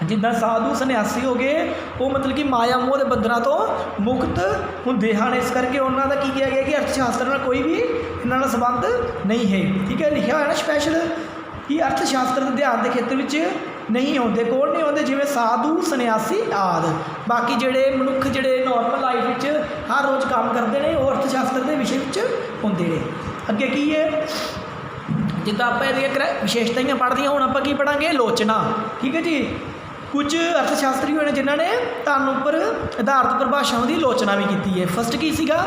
ਜਿੱਦਾਂ ਸਾਧੂ ਸੰਨਿਆਸੀ ਹੋ ਗਏ ਉਹ ਮਤਲਬ ਕਿ ਮਾਇਆ ਮੋਹ ਦੇ ਬੰਧਨਾਂ ਤੋਂ ਮੁਕਤ ਹੁੰਦੇ ਹਨ। ਇਸ ਕਰਕੇ ਉਹਨਾਂ ਦਾ ਕੀ ਕਿਹਾ ਗਿਆ ਕਿ ਅਰਥ ਸ਼ਾਸਤਰ ਨਾਲ ਕੋਈ ਵੀ ਇਹਨਾਂ ਨਾਲ ਸੰਬੰਧ ਨਹੀਂ ਹੈ, ਠੀਕ ਹੈ। ਲਿਖਿਆ ਹੋਇਆ ਨਾ ਸਪੈਸ਼ਲ ਕਿ ਅਰਥ ਸ਼ਾਸਤਰ ਦੇ ਅਧਿਐਨ ਦੇ ਖੇਤਰ ਵਿੱਚ ਨਹੀਂ ਆਉਂਦੇ। ਕੌਣ ਨਹੀਂ ਆਉਂਦੇ? ਜਿਵੇਂ ਸਾਧੂ ਸੰਨਿਆਸੀ ਆਦਿ। ਬਾਕੀ ਜਿਹੜੇ ਮਨੁੱਖ ਜਿਹੜੇ ਨੋਰਮਲ ਲਾਈਫ ਵਿੱਚ ਹਰ ਰੋਜ਼ ਕੰਮ ਕਰਦੇ ਨੇ ਉਹ ਅਰਥ ਸ਼ਾਸਤਰ ਦੇ ਵਿਸ਼ੇ ਵਿੱਚ ਹੁੰਦੇ ਨੇ। ਅੱਗੇ ਕੀ ਹੈ ਜਿੱਦਾਂ ਆਪਾਂ ਇਹਦੀਆਂ ਵਿਸ਼ੇਸ਼ਤਾਵਾਂ ਪੜ੍ਹਦੀਆਂ, ਹੁਣ ਆਪਾਂ ਕੀ ਪੜ੍ਹਾਂਗੇ ਆਲੋਚਨਾ, ਠੀਕ ਹੈ ਜੀ। ਕੁਝ ਅਰਥ ਸ਼ਾਸਤਰੀ ਹੋਏ ਨੇ ਜਿਨ੍ਹਾਂ ਨੇ ਧਨ ਉੱਪਰ ਆਧਾਰਿਤ ਪਰਿਭਾਸ਼ਾਵਾਂ ਦੀ ਆਲੋਚਨਾ ਵੀ ਕੀਤੀ ਹੈ। ਫਸਟ ਕੀ ਸੀਗਾ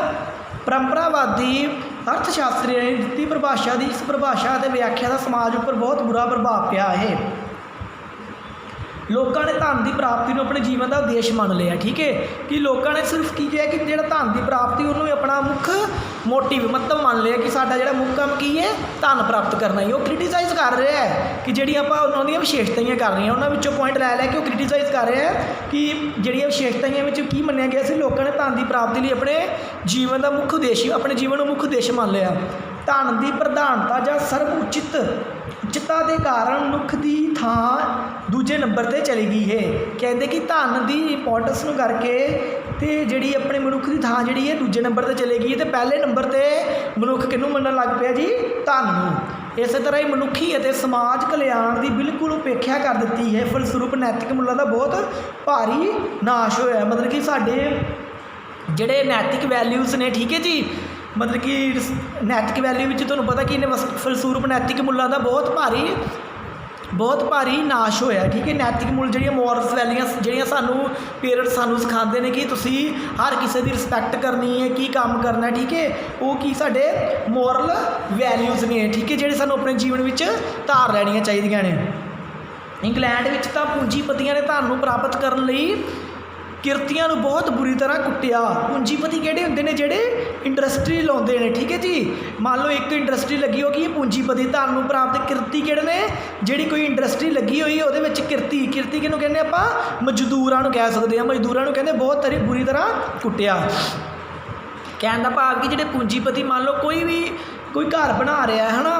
ਪਰੰਪਰਾਵਾਦੀ ਅਰਥ ਸ਼ਾਸਤਰੀਆਂ ਨੇ ਦਿੱਤੀ ਪਰਿਭਾਸ਼ਾ ਦੀ ਇਸ ਪਰਿਭਾਸ਼ਾ ਅਤੇ ਵਿਆਖਿਆ ਦਾ ਸਮਾਜ ਉੱਪਰ ਬਹੁਤ ਬੁਰਾ ਪ੍ਰਭਾਵ ਪਿਆ ਹੈ। ਲੋਕਾਂ ਨੇ ਧਨ ਦੀ ਪ੍ਰਾਪਤੀ ਨੂੰ ਆਪਣੇ ਜੀਵਨ ਦਾ ਉਦੇਸ਼ ਮੰਨ ਲਿਆ, ਠੀਕ ਹੈ। ਕਿ ਲੋਕਾਂ ਨੇ ਸਿਰਫ ਕੀ ਕਿਹਾ ਕਿ ਜਿਹੜਾ ਧਨ ਦੀ ਪ੍ਰਾਪਤੀ ਉਹਨੂੰ ਆਪਣਾ ਮੁੱਖ ਮੋਟਿਵ ਮਤਲਬ ਮੰਨ ਲਿਆ ਕਿ ਸਾਡਾ ਜਿਹੜਾ ਮੁੱਖ ਕੰਮ ਕੀ ਹੈ ਧਨ ਪ੍ਰਾਪਤ ਕਰਨਾ ਹੀ। ਉਹ ਕ੍ਰਿਟੀਸਾਈਜ਼ ਕਰ ਰਿਹਾ ਹੈ ਕਿ ਜਿਹੜੀ ਆਪਾਂ ਉਹਨਾਂ ਦੀਆਂ ਵਿਸ਼ੇਸ਼ਤਾਵਾਂ ਕਰ ਰਹੇ ਹਾਂ ਉਹਨਾਂ ਵਿੱਚੋਂ ਪੁਆਇੰਟ ਲੈ ਕੇ ਉਹ ਕ੍ਰਿਟੀਸਾਈਜ਼ ਕਰ ਰਿਹਾ ਹੈ ਕਿ ਜਿਹੜੀਆਂ ਵਿਸ਼ੇਸ਼ਤਾਵਾਂ ਵਿੱਚ ਕੀ ਮੰਨਿਆ ਗਿਆ ਸੀ ਲੋਕਾਂ ਨੇ ਧਨ ਦੀ ਪ੍ਰਾਪਤੀ ਲਈ ਆਪਣੇ ਜੀਵਨ ਦਾ ਮੁੱਖ ਉਦੇਸ਼ ਆਪਣੇ ਜੀਵਨ ਨੂੰ ਮੁੱਖ ਉਦੇਸ਼ ਮੰਨ ਲਿਆ। ਧਨ ਦੀ ਪ੍ਰਧਾਨਤਾ ਜਾਂ ਸਰਬ ਉੱਚਤਾ ਦੇ ਕਾਰਨ ਮਨੁੱਖ ਦੀ ਥਾਂ ਦੂਜੇ ਨੰਬਰ 'ਤੇ ਚਲੀ ਗਈ ਹੈ। ਕਹਿੰਦੇ ਕਿ ਧਨ ਦੀ ਇੰਪੋਰਟੈਂਸ ਨੂੰ ਕਰਕੇ ਅਤੇ ਜਿਹੜੀ ਆਪਣੇ ਮਨੁੱਖ ਦੀ ਥਾਂ ਜਿਹੜੀ ਹੈ ਦੂਜੇ ਨੰਬਰ 'ਤੇ ਚਲੇ ਗਈ ਹੈ ਅਤੇ ਪਹਿਲੇ ਨੰਬਰ 'ਤੇ ਮਨੁੱਖ ਕਿਹਨੂੰ ਮੰਨਣ ਲੱਗ ਪਿਆ ਜੀ ਧਨ ਨੂੰ। ਇਸੇ ਤਰ੍ਹਾਂ ਹੀ ਮਨੁੱਖੀ ਅਤੇ ਸਮਾਜ ਕਲਿਆਣ ਦੀ ਬਿਲਕੁਲ ਉਪੇਖਿਆ ਕਰ ਦਿੱਤੀ ਹੈ। ਫਲਸਰੂਪ ਨੈਤਿਕ ਮੁੱਲਾਂ ਦਾ ਬਹੁਤ ਭਾਰੀ ਨਾਸ਼ ਹੋਇਆ। ਮਤਲਬ ਕਿ ਸਾਡੇ ਜਿਹੜੇ ਨੈਤਿਕ ਵੈਲਿਊਜ਼ ਨੇ, ਠੀਕ ਹੈ ਜੀ, ਮਤਲਬ ਕਿ ਨੈਤਿਕ ਵੈਲਿਊ ਵਿੱਚ ਤੁਹਾਨੂੰ ਪਤਾ ਕਿ ਇਹਨੇ ਫਲਸਰੂਪ ਨੈਤਿਕ ਮੁੱਲਾਂ ਦਾ ਬਹੁਤ ਭਾਰੀ बहुत भारी नाश होया। ठीक है, नैतिक मुल जी मॉरल्स वैलियां ਜਿਹੜੀਆਂ ਸਾਨੂੰ पेरेंट्स ਸਾਨੂੰ सिखाते हैं कि तुसी हर किसी की रिस्पैक्ट करनी है, की काम करना है। ठीक है, वो की साडे मॉरल वैल्यूज़ ने। ठीक है, ਜਿਹੜੇ ਸਾਨੂੰ अपने जीवन में धार लैनियां चाहिए ने। इंग्लैंड में तो पूंजीपतियों ने धन ਨੂੰ प्राप्त करने ਲਈ किरतियां ਨੂੰ बहुत बुरी तरह कुटिया। पूंजीपति किहड़े हुंदे ने जिहड़े इंडस्ट्री लाउंदे ने। ठीक है जी, मान लो एक इंडस्ट्री लगी होगी पूंजीपति धन ਨੂੰ प्राप्त। किरती किहड़े ने जिहड़ी कोई इंडस्ट्री लगी हुई ਉਹਦੇ ਵਿੱਚ किरती किहਨੂੰ ਕਹਿੰਦੇ ਆਪਾਂ ਮਜ਼ਦੂਰਾਂ ਨੂੰ ਕਹਿ ਸਕਦੇ ਹਾਂ। ਮਜ਼ਦੂਰਾਂ ਨੂੰ ਕਹਿੰਦੇ बहुत बुरी तरह कुटिया। कहने का भाव कि ਜਿਹੜੇ पूंजीपति मान लो कोई घर बना रहा है ना,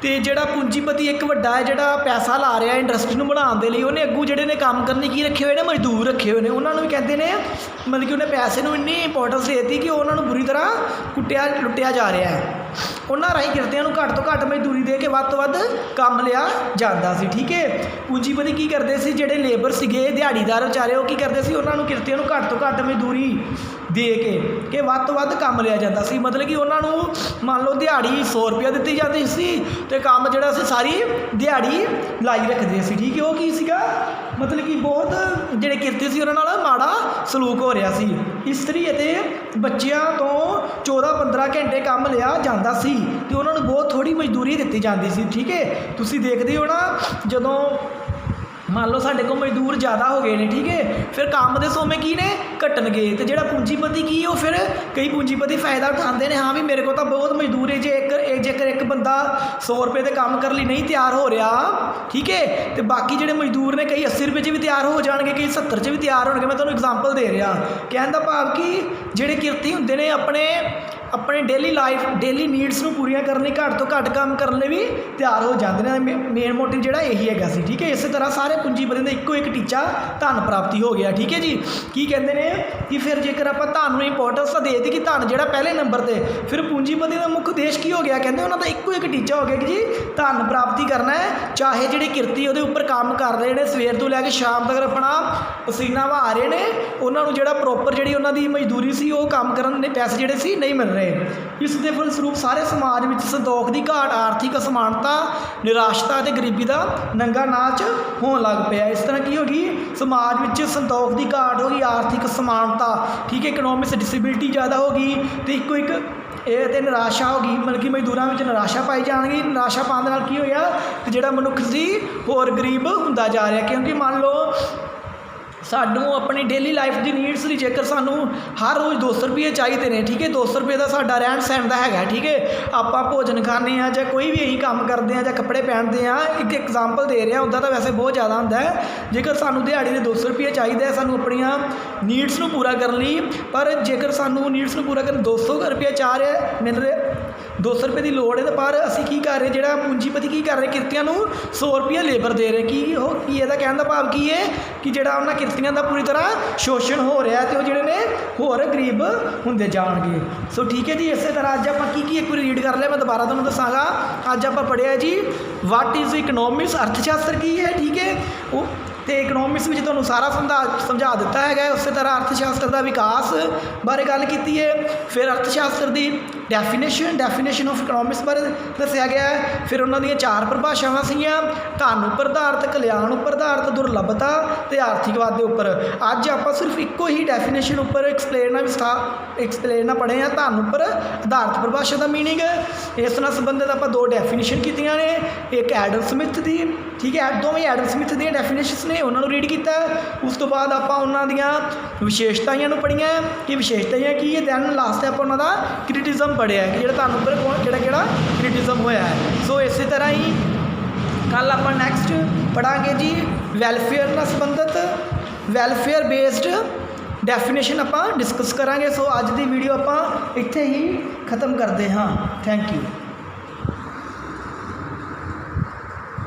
तो जोड़ा पूंजीपति एक वड्डा है जोड़ा पैसा ला रहा है इंडस्ट्री में बनाने के लिए, उन्हें अगू जोड़े ने काम करने की रखे हुए ने मजदूर रखे हुए हैं। उन्होंने भी कहते हैं मतलब कि उन्हें पैसे को इन्नी इंपोर्टेंस देती कि उन्होंने बुरी तरह कुटिया लुटिया जा रहा है। उन्होंने राही किरतियां नूं घੱਟ ਤੋਂ घੱਟ मजदूरी दे के वध तो वध काम लिया जाता सी। ठीक है, पूंजीपति की करते सी जिहड़े लेबर सीगे दिहाड़ीदार बेचारे वो की करते सी उन्होंने किरतियां नूं घੱਟ ਤੋਂ घੱਟ मजदूरी दे के वध तो वध काम लिया जाता सी। मतलब कि उन्होंने मान लो दिहाड़ी 100 रुपया दी जाती सी तो काम जिहड़ा सी सारी दिहाड़ी लाई रखते सी। ठीक है, वो की सीगा मतलब कि बहुत जिहड़े किरती सी उन्हां नाल माड़ा सलूक हो रहा सी। इस्त्री अते बच्चियां तो 14-15 घंटे काम लिया जाता सी तो उन्होंने बहुत थोड़ी मजदूरी दी जाती सी। ठीक है, तुसीं देखदे हो ना जदों मान लो साढ़े को मजदूर ज़्यादा हो गए हैं। ठीक है, फिर काम के सोमे की ने घटनगे तो जोड़ा पूंजीपति की वो फिर कई पूंजीपति फायदा उठाते हैं। हाँ भी मेरे को तो बहुत मजदूर है जेकर एक बंदा 100 रुपये के काम करने नहीं तैयार हो रहा। ठीक है, तो बाकी जोड़े मजदूर ने कई 80 रुपये भी तैयार हो जाएंगे, कई 70 भी तैयार होंगे। मैं तुहानूं एग्जाम्पल दे रहा। कहने का भाव कि जोड़े किरती होंदे ने अपने डेली लाइफ डेली नीड्स नूं पूरियां करने घੱਟ ਤੋਂ घੱਟ काम करने भी तैयार हो जाते हैं। मेन मोटिव जोड़ा यही है सी। ठीक है, इस तरह सारे पूंजीपति का एको एक टीचा धन प्राप्ति हो गया। ठीक है जी, की कहते हैं कि फिर जेकर आप धन में इंपोर्टेंस तो दे दी कि धन जोड़ा पहले नंबर पर, फिर पूंजीपति का मुख्य उद्देश की हो गया। कहते उन्होंने एको एक टीचा हो गया कि जी धन प्राप्ति करना है। चाहे जोड़े किरती वो उपर काम कर रहे हैं सवेर तो लैके शाम तक अपना पसीना बहा रहे हैं, उन्होंने जोड़ा प्रॉपर जी उन्होंने मजदूरी सी वो काम करने पैसे जोड़े सी नहीं मिल रहे। इस दे फलसरूप सारे समाज में संतोख की घाट, आर्थिक असमानता, निराशता ते गरीबी का नंगा नाच होने लग पाया। इस तरह की होगी समाज में संतोख की घाट होगी, आर्थिक असमानता। ठीक है, इकनॉमिक्स डिसेबिलिटी ज़्यादा होगी तो एक ये तो निराशा होगी। मतलब कि मजदूरों में निराशा पाई जाएगी। निराशा पाने नाल की होया कि जिहड़ा मनुख सी होर गरीब हुंदा जा रहा। क्योंकि मान लो सानू अपनी डेली लाइफ की नीड्स ली जेकर सानू हर रोज़ 200 रुपये चाहिए ने। ठीक है, 200 रुपये का साडा रहन सहन का है। ठीक है, आप भोजन खाने या कोई भी यही काम करते हैं या कपड़े पहनते हैं, एक एग्जाम्पल दे रहा उदा तो वैसे बहुत ज़्यादा होंदा है। जेकर सानू दिहाड़ी के 200 रुपये चाहिए सानू अपनिया नीड्स नूं पूरा करने लई, पर जेकर सानू नीड्स नूं पूरा करन 200 रुपये चाह रहे मिल रहे 200 रुपये की लोड़ है, पर असी की कर रहे जोड़ा पूंजीपति की कर रहे किरतियां नूं 100 रुपया लेबर दे रहे। की ਇਹਦਾ कहने का भाव की है कि जोड़ा उन्होंने किरतियां का पूरी तरह शोषण हो रहा है तो जोड़े ने होर गरीब होंदे जाणगे। सो ठीक है जी, इस तरह अज आप की एक बार रीड कर लिया, मैं दोबारा तुहानूं दसांगा। अज आप पढ़िया जी वाट इज़ इकनॉमिक्स, अर्थशास्त्र की है। ठीक है, वो तो इकनॉमिक्स में तुहानूं सारा समझा दिता है। उस तरह अर्थशास्त्र का विकास बारे गल की है। फिर अर्थशास्त्र की डेफिनेशन ऑफ इकनॉमिक्स बारे दसिया गया है। फिर उन्होंने 4 परिभाषावां सीगियां, धन उपर आधारित, कल्याण उपर आधारित, दुर्लभता तो आर्थिकवाद के उपर। अज आप सिर्फ एको ही डेफिनेशन उपर एक्सप्लेन पढ़े हैं, धन उपर आधारित परिभाषा का मीनिंग। इस नाल संबंधित आप 2 डेफिनेशन कीतियां ने, एक एडम स्मिथ की। ठीक है, दोवें एडम स्मिथ दी डेफिनेशनस ने, उन्होंने रीड किया। उस तो बाद आप उन्होंने विशेषताइयां पढ़िया कि विशेषताइयां की है। दैन लास्ट आप उन्होंने क्रिटिसिज्म पढ़िया कि जो धन उपर किहड़ा क्रिटिसिज्म होया है। सो इस तरह ही कल आप नैक्सट पढ़ांगे जी वैलफेयर नाल संबंधित वैलफेयर बेस्ड डेफिनेशन आप डिस्कस करांगे। सो अज की वीडियो आप इत्थे ही खत्म करते हाँ। Thank you.